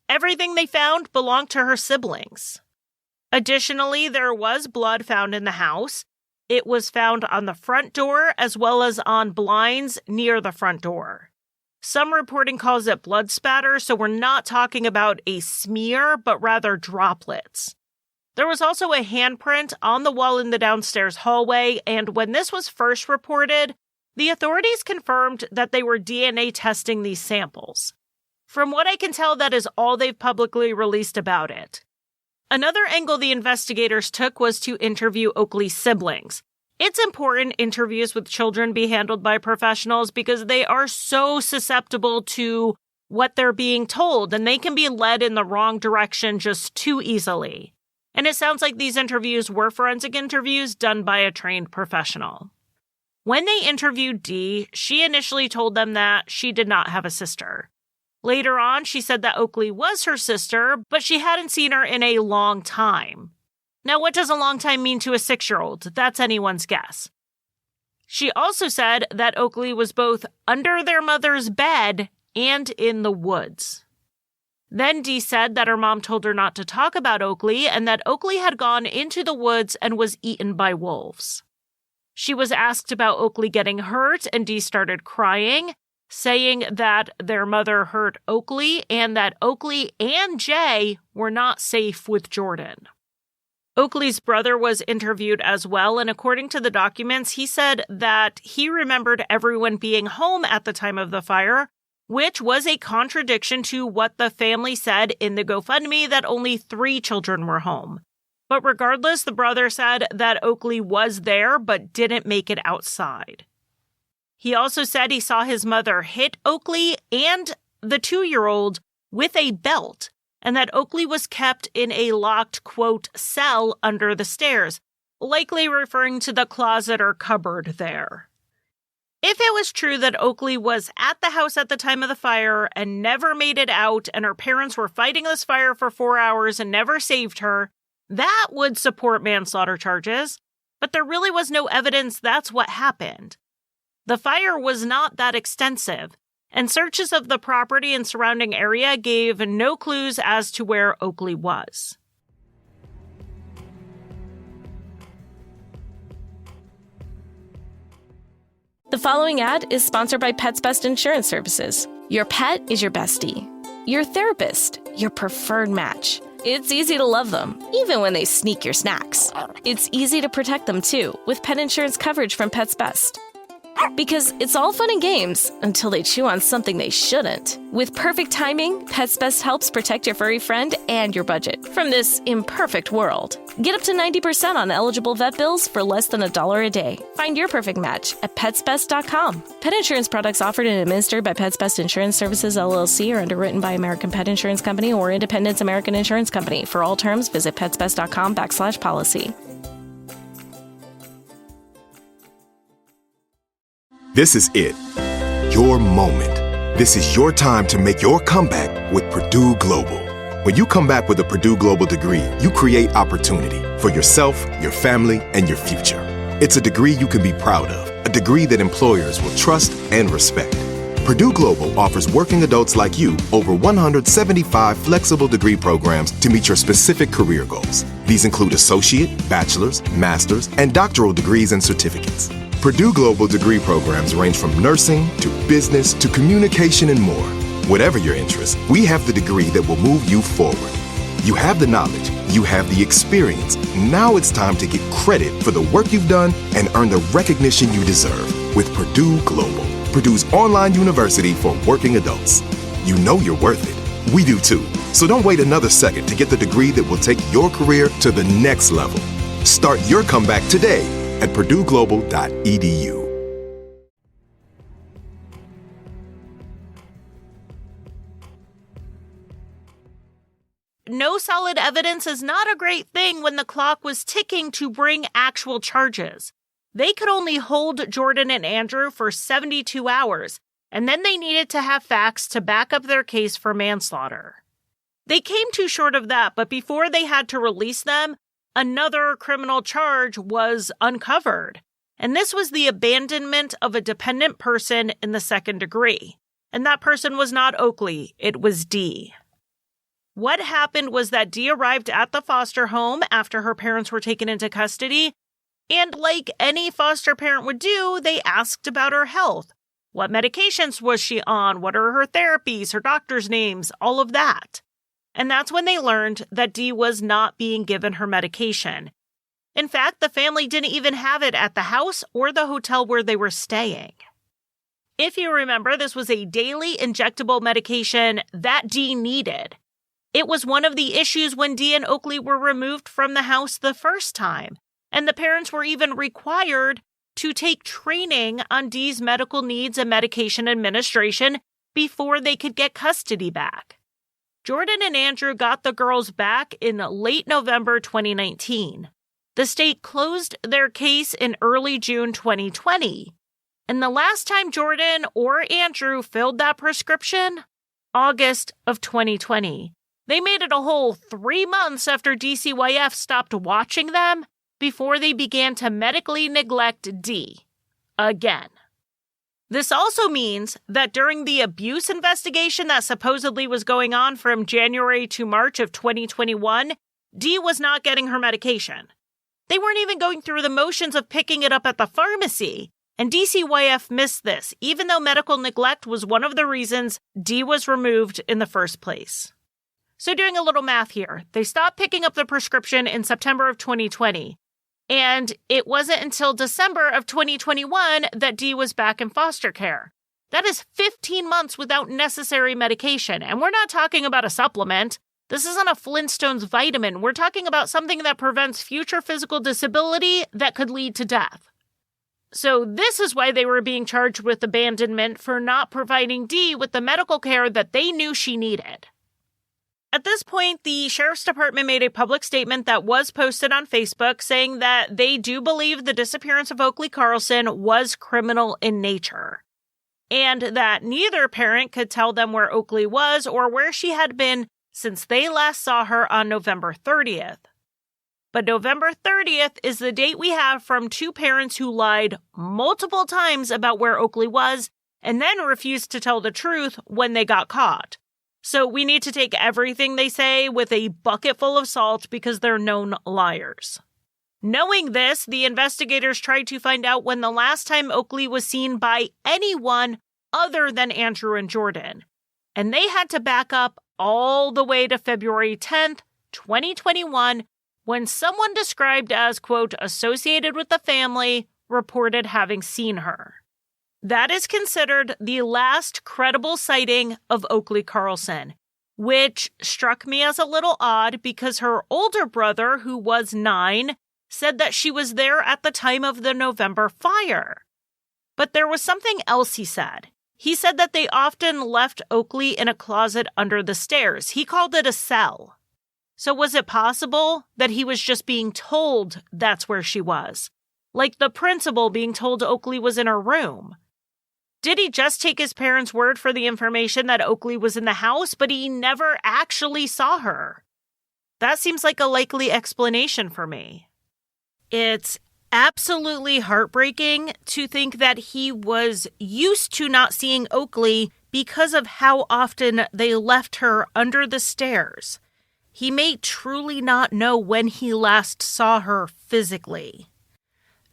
Everything they found belonged to her siblings. Additionally, there was blood found in the house. It was found on the front door as well as on blinds near the front door. Some reporting calls it blood spatter, so we're not talking about a smear, but rather droplets. There was also a handprint on the wall in the downstairs hallway, and when this was first reported, the authorities confirmed that they were DNA testing these samples. From what I can tell, that is all they've publicly released about it. Another angle the investigators took was to interview Oakley's siblings. It's important interviews with children be handled by professionals because they are so susceptible to what they're being told, and they can be led in the wrong direction just too easily. And it sounds like these interviews were forensic interviews done by a trained professional. When they interviewed Dee, she initially told them that she did not have a sister. Later on, she said that Oakley was her sister, but she hadn't seen her in a long time. Now, what does a long time mean to a 6-year-old? That's anyone's guess. She also said that Oakley was both under their mother's bed and in the woods. Then Dee said that her mom told her not to talk about Oakley and that Oakley had gone into the woods and was eaten by wolves. She was asked about Oakley getting hurt, and Dee started crying, saying that their mother hurt Oakley and that Oakley and Jay were not safe with Jordan. Oakley's brother was interviewed as well, and according to the documents, he said that he remembered everyone being home at the time of the fire, which was a contradiction to what the family said in the GoFundMe that only 3 children were home. But regardless, the brother said that Oakley was there but didn't make it outside. He also said he saw his mother hit Oakley and the 2-year-old with a belt, and that Oakley was kept in a locked, quote, cell under the stairs, likely referring to the closet or cupboard there. If it was true that Oakley was at the house at the time of the fire and never made it out, and her parents were fighting this fire for 4 hours and never saved her, that would support manslaughter charges, but there really was no evidence that's what happened. The fire was not that extensive, and searches of the property and surrounding area gave no clues as to where Oakley was. The following ad is sponsored by Pets Best Insurance Services. Your pet is your bestie. Your therapist, your preferred match. It's easy to love them, even when they sneak your snacks. It's easy to protect them, too, with pet insurance coverage from Pets Best. Because it's all fun and games until they chew on something they shouldn't. With perfect timing, Pets Best helps protect your furry friend and your budget from this imperfect world. Get up to 90% on eligible vet bills for less than $1 a day. Find your perfect match at PetsBest.com. Pet insurance products offered and administered by Pets Best Insurance Services, LLC are underwritten by American Pet Insurance Company or Independence American Insurance Company. For all terms, visit PetsBest.com/policy. This is it. Your moment. This is your time to make your comeback with Purdue Global. When you come back with a Purdue Global degree, you create opportunity for yourself, your family, and your future. It's a degree you can be proud of, a degree that employers will trust and respect. Purdue Global offers working adults like you over 175 flexible degree programs to meet your specific career goals. These include associate, bachelor's, master's, and doctoral degrees and certificates. Purdue Global degree programs range from nursing to business to communication and more. Whatever your interest, we have the degree that will move you forward. You have the knowledge, you have the experience. Now it's time to get credit for the work you've done and earn the recognition you deserve with Purdue Global, Purdue's online university for working adults. You know you're worth it. We do too. So don't wait another second to get the degree that will take your career to the next level. Start your comeback today at purdueglobal.edu. No solid evidence is not a great thing when the clock was ticking to bring actual charges. They could only hold Jordan and Andrew for 72 hours, and then they needed to have facts to back up their case for manslaughter. They came too short of that, but before they had to release them, another criminal charge was uncovered, and this was the abandonment of a dependent person in the second degree. And that person was not Oakley, it was Dee. What happened was that Dee arrived at the foster home after her parents were taken into custody, and like any foster parent would do, they asked about her health. What medications was she on? What are her therapies, her doctor's names, all of that. And that's when they learned that Dee was not being given her medication. In fact, the family didn't even have it at the house or the hotel where they were staying. If you remember, this was a daily injectable medication that Dee needed. It was one of the issues when Dee and Oakley were removed from the house the first time, and the parents were even required to take training on Dee's medical needs and medication administration before they could get custody back. Jordan and Andrew got the girls back in late November 2019. The state closed their case in early June 2020. And the last time Jordan or Andrew filled that prescription, August of 2020. They made it a whole 3 months after DCYF stopped watching them before they began to medically neglect Dee. Again. This also means that during the abuse investigation that supposedly was going on from January to March of 2021, Dee was not getting her medication. They weren't even going through the motions of picking it up at the pharmacy, and DCYF missed this, even though medical neglect was one of the reasons Dee was removed in the first place. So doing a little math here, they stopped picking up the prescription in September of 2020. And it wasn't until December of 2021 that Dee was back in foster care. That is 15 months without necessary medication. And we're not talking about a supplement. This isn't a Flintstones vitamin. We're talking about something that prevents future physical disability that could lead to death. So this is why they were being charged with abandonment for not providing Dee with the medical care that they knew she needed. At this point, the sheriff's department made a public statement that was posted on Facebook saying that they do believe the disappearance of Oakley Carlson was criminal in nature, and that neither parent could tell them where Oakley was or where she had been since they last saw her on November 30th. But November 30th is the date we have from two parents who lied multiple times about where Oakley was and then refused to tell the truth when they got caught. So we need to take everything they say with a bucket full of salt because they're known liars. Knowing this, the investigators tried to find out when the last time Oakley was seen by anyone other than Andrew and Jordan. And they had to back up all the way to February 10th, 2021, when someone described as, quote, associated with the family reported having seen her. That is considered the last credible sighting of Oakley Carlson, which struck me as a little odd because her older brother, who was 9, said that she was there at the time of the November fire. But there was something else he said. He said that they often left Oakley in a closet under the stairs. He called it a cell. So was it possible that he was just being told that's where she was? Like the principal being told Oakley was in her room? Did he just take his parents' word for the information that Oakley was in the house, but he never actually saw her? That seems like a likely explanation for me. It's absolutely heartbreaking to think that he was used to not seeing Oakley because of how often they left her under the stairs. He may truly not know when he last saw her physically.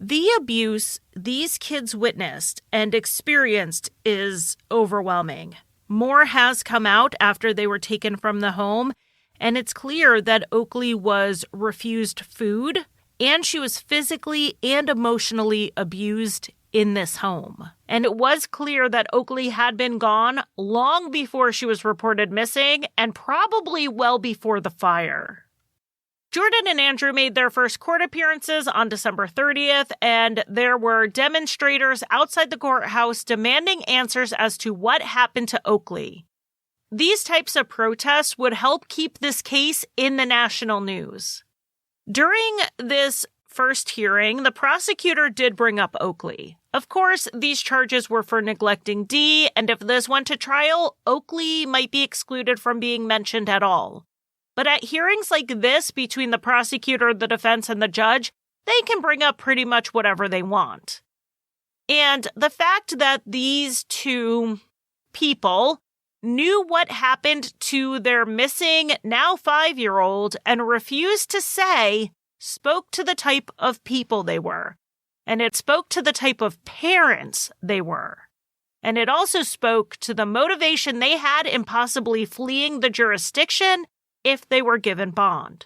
The abuse these kids witnessed and experienced is overwhelming. More has come out after they were taken from the home, and it's clear that Oakley was refused food, and she was physically and emotionally abused in this home. And it was clear that Oakley had been gone long before she was reported missing, and probably well before the fire. Jordan and Andrew made their first court appearances on December 30th, and there were demonstrators outside the courthouse demanding answers as to what happened to Oakley. These types of protests would help keep this case in the national news. During this first hearing, the prosecutor did bring up Oakley. Of course, these charges were for neglecting Dee, and if this went to trial, Oakley might be excluded from being mentioned at all. But at hearings like this between the prosecutor, the defense, and the judge, they can bring up pretty much whatever they want. And the fact that these two people knew what happened to their missing, now 5-year-old, and refused to say, spoke to the type of people they were. And it spoke to the type of parents they were. And it also spoke to the motivation they had in possibly fleeing the jurisdiction if they were given bond.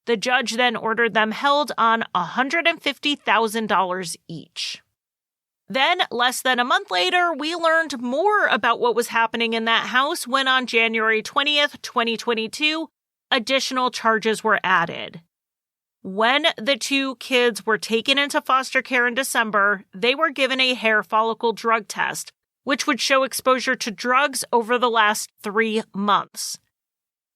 The judge then ordered them held on $150,000 each. Then, less than a month later, we learned more about what was happening in that house when on January 20th, 2022, additional charges were added. When the two kids were taken into foster care in December, they were given a hair follicle drug test, which would show exposure to drugs over the last 3 months.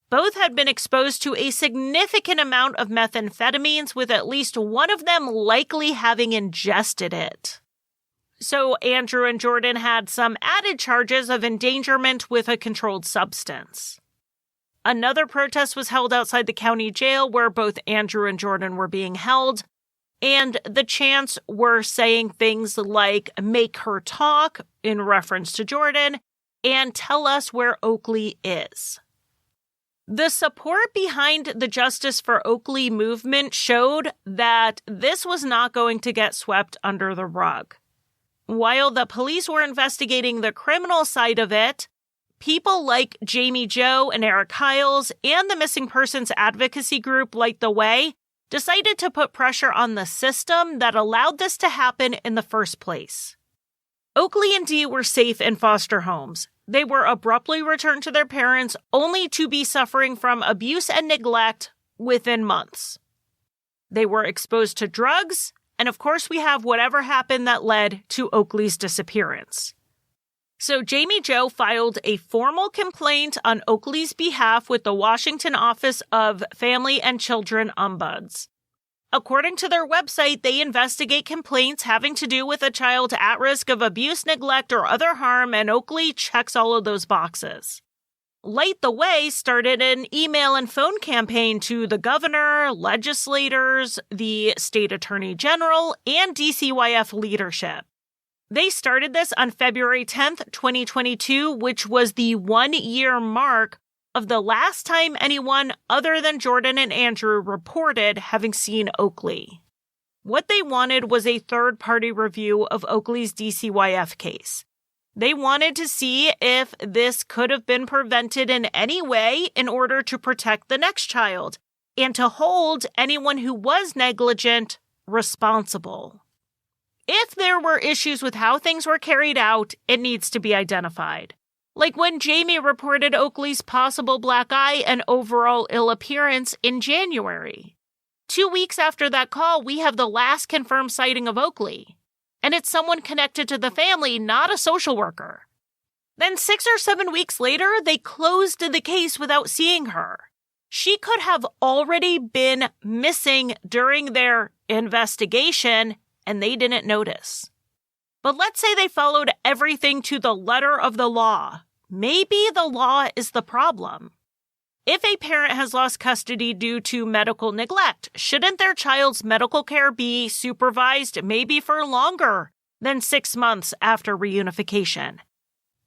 Both had been exposed to a significant amount of methamphetamines, with at least one of them likely having ingested it. So Andrew and Jordan had some added charges of endangerment with a controlled substance. Another protest was held outside the county jail where both Andrew and Jordan were being held, and the chants were saying things like, "Make her talk," in reference to Jordan, and "Tell us where Oakley is." The support behind the Justice for Oakley movement showed that this was not going to get swept under the rug. While the police were investigating the criminal side of it, people like Jamie Jo and Eric Hiles and the missing persons advocacy group Light the Way decided to put pressure on the system that allowed this to happen in the first place. Oakley and Dee were safe in foster homes. They were abruptly returned to their parents only to be suffering from abuse and neglect within months. They were exposed to drugs, and of course we have whatever happened that led to Oakley's disappearance. So Jamie Jo filed a formal complaint on Oakley's behalf with the Washington Office of Family and Children Ombuds. According to their website, they investigate complaints having to do with a child at risk of abuse, neglect, or other harm, and Oakley checks all of those boxes. Light the Way started an email and phone campaign to the governor, legislators, the state attorney general, and DCYF leadership. They started this on February 10th, 2022, which was the 1-year mark of the last time anyone other than Jordan and Andrew reported having seen Oakley. What they wanted was a third-party review of Oakley's DCYF case. They wanted to see if this could have been prevented in any way in order to protect the next child and to hold anyone who was negligent responsible. If there were issues with how things were carried out, it needs to be identified. Like when Jamie reported Oakley's possible black eye and overall ill appearance in January. 2 weeks after that call, we have the last confirmed sighting of Oakley. And it's someone connected to the family, not a social worker. Then 6 or 7 weeks later, they closed the case without seeing her. She could have already been missing during their investigation, and they didn't notice. But let's say they followed everything to the letter of the law. Maybe the law is the problem. If a parent has lost custody due to medical neglect, shouldn't their child's medical care be supervised maybe for longer than 6 months after reunification?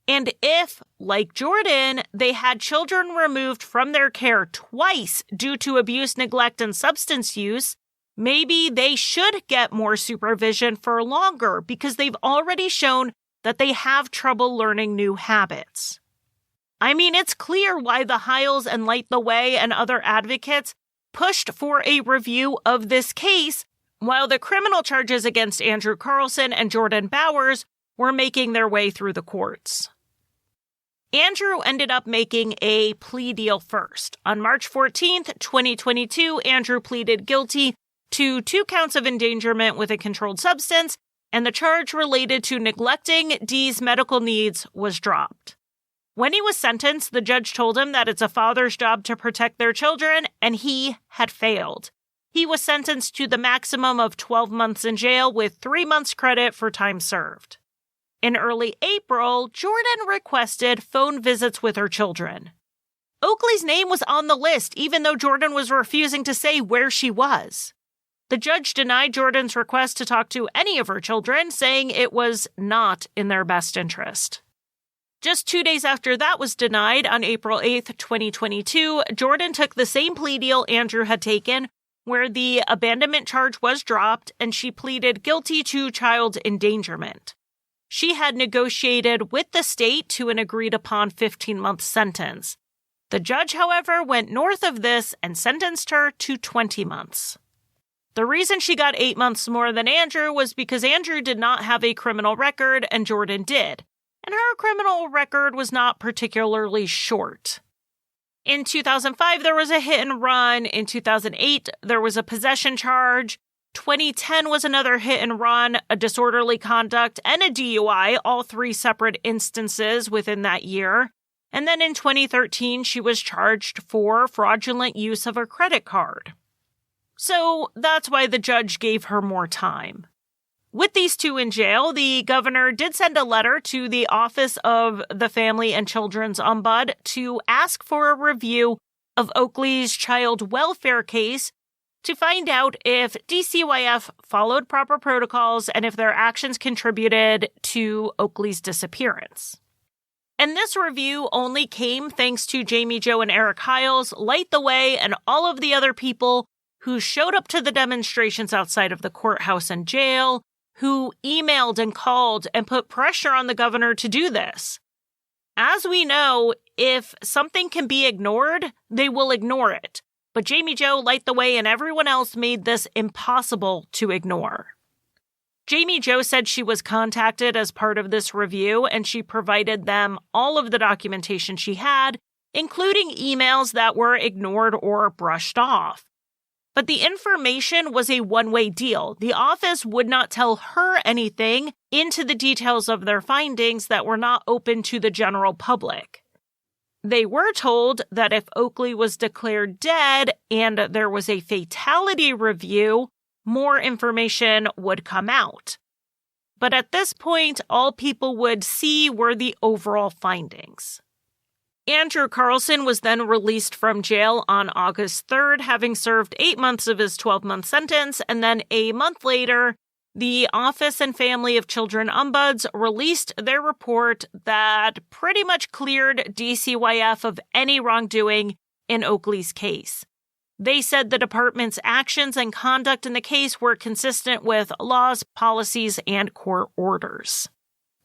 And if, like Jordan, they had children removed from their care twice due to abuse, neglect, and substance use, maybe they should get more supervision for longer because they've already shown that they have trouble learning new habits. I mean, it's clear why the Hiles and Light the Way and other advocates pushed for a review of this case while the criminal charges against Andrew Carlson and Jordan Bowers were making their way through the courts. Andrew ended up making a plea deal first. On March 14th, 2022, Andrew pleaded guilty to 2 counts of endangerment with a controlled substance, and the charge related to neglecting Dee's medical needs was dropped. When he was sentenced, the judge told him that it's a father's job to protect their children, and he had failed. He was sentenced to the maximum of 12 months in jail with 3 months credit for time served. In early April, Jordan requested phone visits with her children. Oakley's name was on the list, even though Jordan was refusing to say where she was. The judge denied Jordan's request to talk to any of her children, saying it was not in their best interest. Just 2 days after that was denied, on April 8th, 2022, Jordan took the same plea deal Andrew had taken, where the abandonment charge was dropped, and she pleaded guilty to child endangerment. She had negotiated with the state to an agreed-upon 15-month sentence. The judge, however, went north of this and sentenced her to 20 months. The reason she got 8 months more than Andrew was because Andrew did not have a criminal record and Jordan did, and her criminal record was not particularly short. In 2005, there was a hit and run. In 2008, there was a possession charge. 2010 was another hit and run, a disorderly conduct, and a DUI, all 3 separate instances within that year. And then in 2013, she was charged for fraudulent use of a credit card. So that's why the judge gave her more time. With these 2 in jail, the governor did send a letter to the Office of the Family and Children's Ombud to ask for a review of Oakley's child welfare case to find out if DCYF followed proper protocols and if their actions contributed to Oakley's disappearance. And this review only came thanks to Jamie Jo and Eric Hiles, Light the Way, and all of the other people who showed up to the demonstrations outside of the courthouse and jail, who emailed and called and put pressure on the governor to do this. As we know, if something can be ignored, they will ignore it. But Jamie Jo light the way and everyone else made this impossible to ignore. Jamie Jo said she was contacted as part of this review and she provided them all of the documentation she had, including emails that were ignored or brushed off. But the information was a one-way deal. The office would not tell her anything into the details of their findings that were not open to the general public. They were told that if Oakley was declared dead and there was a fatality review, more information would come out. But at this point, all people would see were the overall findings. Andrew Carlson was then released from jail on August 3rd, having served 8 months of his 12-month sentence, and then a month later, the Office and Family of Children Ombuds released their report that pretty much cleared DCYF of any wrongdoing in Oakley's case. They said the department's actions and conduct in the case were consistent with laws, policies, and court orders.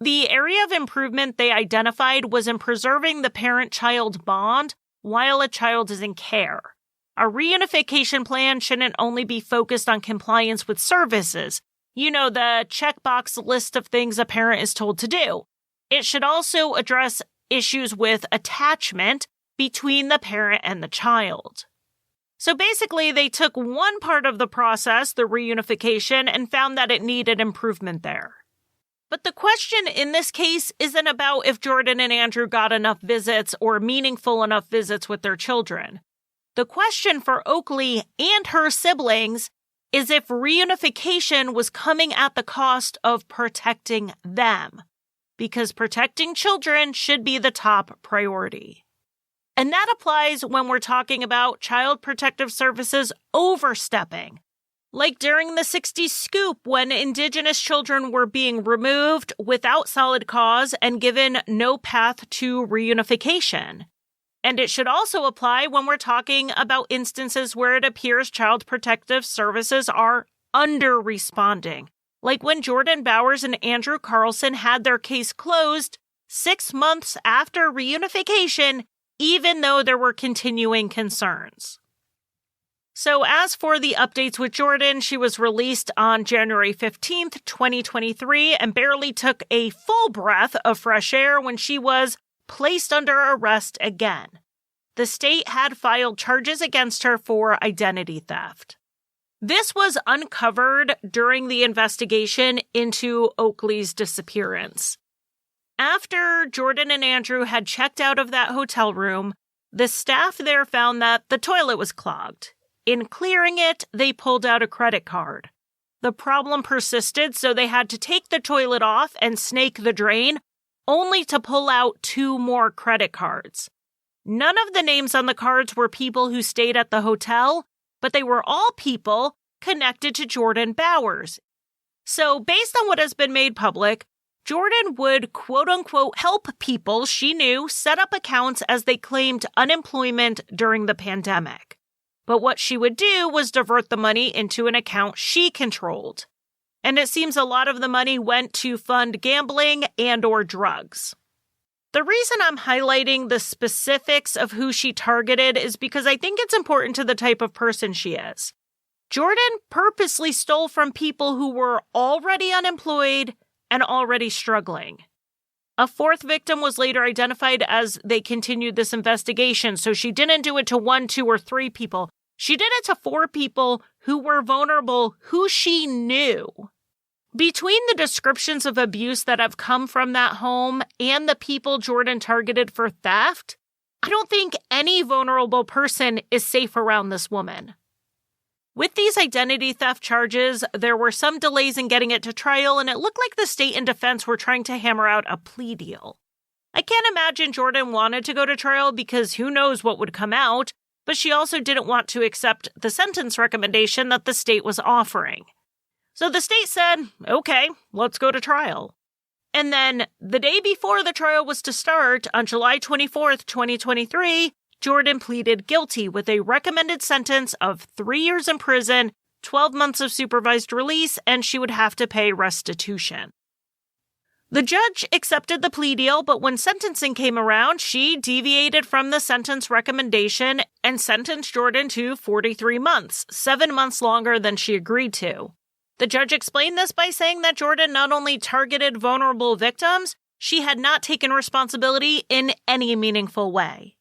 The area of improvement they identified was in preserving the parent-child bond while a child is in care. A reunification plan shouldn't only be focused on compliance with services, the checkbox list of things a parent is told to do. It should also address issues with attachment between the parent and the child. So basically, they took one part of the process, the reunification, and found that it needed improvement there. But the question in this case isn't about if Jordan and Andrew got enough visits or meaningful enough visits with their children. The question for Oakley and her siblings is if reunification was coming at the cost of protecting them, because protecting children should be the top priority. And that applies when we're talking about Child Protective Services overstepping. Like during the 60s scoop when Indigenous children were being removed without solid cause and given no path to reunification. And it should also apply when we're talking about instances where it appears Child Protective Services are under-responding. Like when Jordan Bowers and Andrew Carlson had their case closed 6 months after reunification, even though there were continuing concerns. So as for the updates with Jordan, she was released on January 15th, 2023, and barely took a full breath of fresh air when she was placed under arrest again. The state had filed charges against her for identity theft. This was uncovered during the investigation into Oakley's disappearance. After Jordan and Andrew had checked out of that hotel room, the staff there found that the toilet was clogged. In clearing it, they pulled out a credit card. The problem persisted, so they had to take the toilet off and snake the drain, only to pull out 2 more credit cards. None of the names on the cards were people who stayed at the hotel, but they were all people connected to Jordan Bowers. So based on what has been made public, Jordan would quote-unquote help people she knew set up accounts as they claimed unemployment during the pandemic. But what she would do was divert the money into an account she controlled. And it seems a lot of the money went to fund gambling and/or drugs. The reason I'm highlighting the specifics of who she targeted is because I think it's important to the type of person she is. Jordan purposely stole from people who were already unemployed and already struggling. A 4th victim was later identified as they continued this investigation, so she didn't do it to 1, 2, or 3 people. She did it to 4 people who were vulnerable, who she knew. Between the descriptions of abuse that have come from that home and the people Jordan targeted for theft, I don't think any vulnerable person is safe around this woman. With these identity theft charges, there were some delays in getting it to trial, and it looked like the state and defense were trying to hammer out a plea deal. I can't imagine Jordan wanted to go to trial because who knows what would come out, but she also didn't want to accept the sentence recommendation that the state was offering. So the state said, okay, let's go to trial. And then the day before the trial was to start, on July 24th, 2023, Jordan pleaded guilty with a recommended sentence of 3 years in prison, 12 months of supervised release, and she would have to pay restitution. The judge accepted the plea deal, but when sentencing came around, she deviated from the sentence recommendation and sentenced Jordan to 43 months, 7 months longer than she agreed to. The judge explained this by saying that Jordan not only targeted vulnerable victims, she had not taken responsibility in any meaningful way.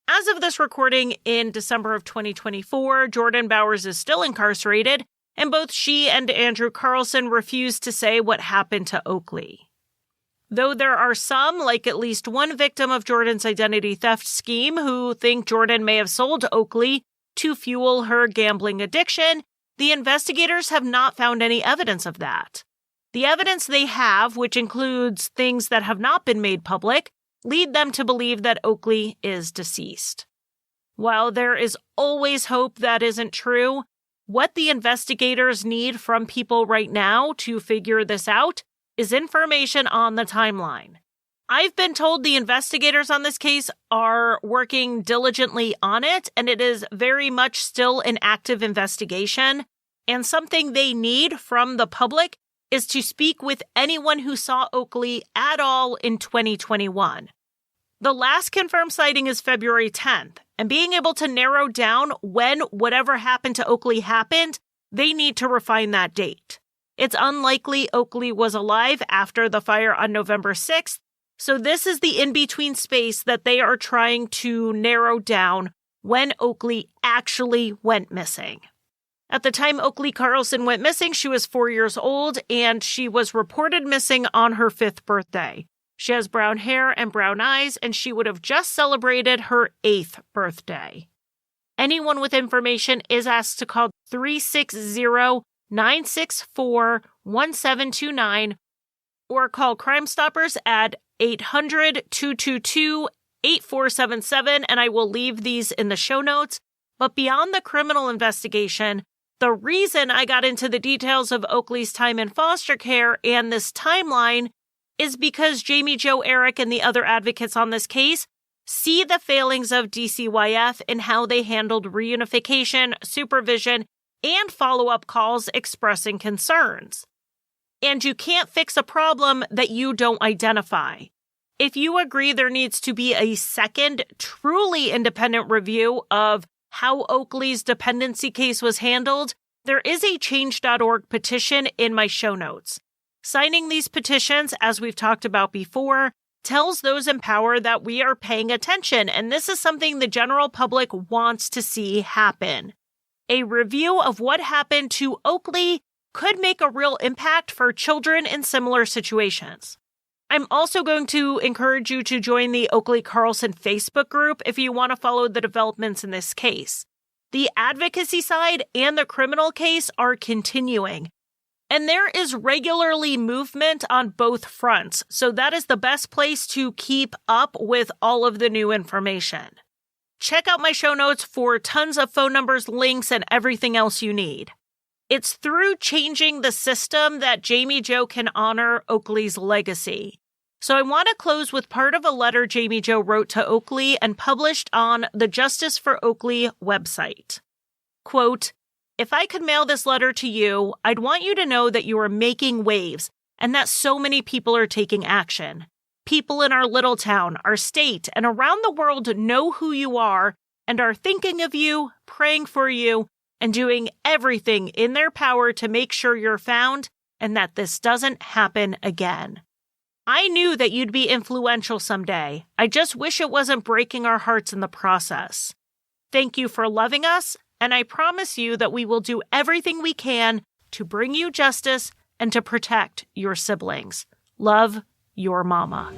As of this recording in December of 2024, Jordan Bowers is still incarcerated, and both she and Andrew Carlson refused to say what happened to Oakley. Though there are some, like at least one victim of Jordan's identity theft scheme, who think Jordan may have sold Oakley to fuel her gambling addiction, the investigators have not found any evidence of that. The evidence they have, which includes things that have not been made public, lead them to believe that Oakley is deceased. While there is always hope that isn't true, what the investigators need from people right now to figure this out is information on the timeline. I've been told the investigators on this case are working diligently on it, and it is very much still an active investigation. And something they need from the public is to speak with anyone who saw Oakley at all in 2021. The last confirmed sighting is February 10th, and being able to narrow down when whatever happened to Oakley happened, they need to refine that date. It's unlikely Oakley was alive after the fire on November 6th, so this is the in-between space that they are trying to narrow down when Oakley actually went missing. At the time Oakley Carlson went missing, she was 4 years old, and she was reported missing on her 5th birthday. She has brown hair and brown eyes, and she would have just celebrated her 8th birthday. Anyone with information is asked to call 360-964-1729 or call Crime Stoppers at 800-222-8477, and I will leave these in the show notes. But beyond the criminal investigation, the reason I got into the details of Oakley's time in foster care and this timeline is because Jamie Jo Eric and the other advocates on this case see the failings of DCYF in how they handled reunification, supervision, and follow-up calls expressing concerns. And you can't fix a problem that you don't identify. If you agree there needs to be a second, truly independent review of how Oakley's dependency case was handled, there is a change.org petition in my show notes. Signing these petitions, as we've talked about before, tells those in power that we are paying attention, and this is something the general public wants to see happen. A review of what happened to Oakley could make a real impact for children in similar situations. I'm also going to encourage you to join the Oakley Carlson Facebook group if you want to follow the developments in this case. The advocacy side and the criminal case are continuing, and there is regularly movement on both fronts, so that is the best place to keep up with all of the new information. Check out my show notes for tons of phone numbers, links, and everything else you need. It's through changing the system that Jamie Jo can honor Oakley's legacy. So I want to close with part of a letter Jamie Jo wrote to Oakley and published on the Justice for Oakley website. Quote, "If I could mail this letter to you, I'd want you to know that you are making waves and that so many people are taking action. People in our little town, our state, and around the world know who you are and are thinking of you, praying for you, and doing everything in their power to make sure you're found and that this doesn't happen again. I knew that you'd be influential someday. I just wish it wasn't breaking our hearts in the process. Thank you for loving us, and I promise you that we will do everything we can to bring you justice and to protect your siblings. Love, your mama."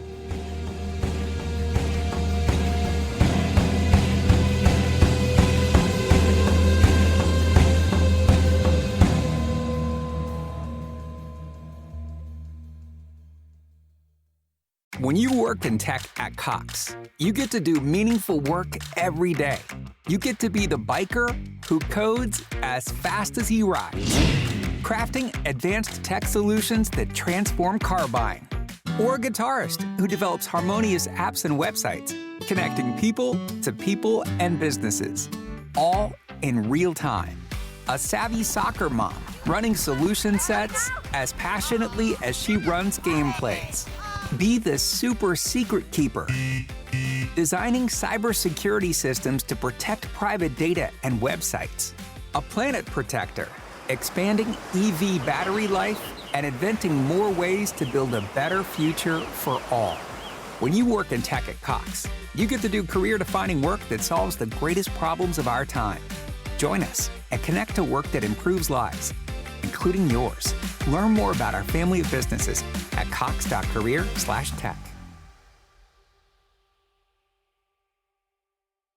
When you work in tech at Cox, you get to do meaningful work every day. You get to be the biker who codes as fast as he rides, crafting advanced tech solutions that transform car buying, or a guitarist who develops harmonious apps and websites, connecting people to people and businesses, all in real time. A savvy soccer mom running solution sets as passionately as she runs gameplays. Be the super secret keeper, designing cybersecurity systems to protect private data and websites. A planet protector, expanding EV battery life and inventing more ways to build a better future for all. When you work in tech at Cox, you get to do career-defining work that solves the greatest problems of our time. Join us and connect to work that improves lives, including yours. Learn more about our family of businesses at cox.career/tech.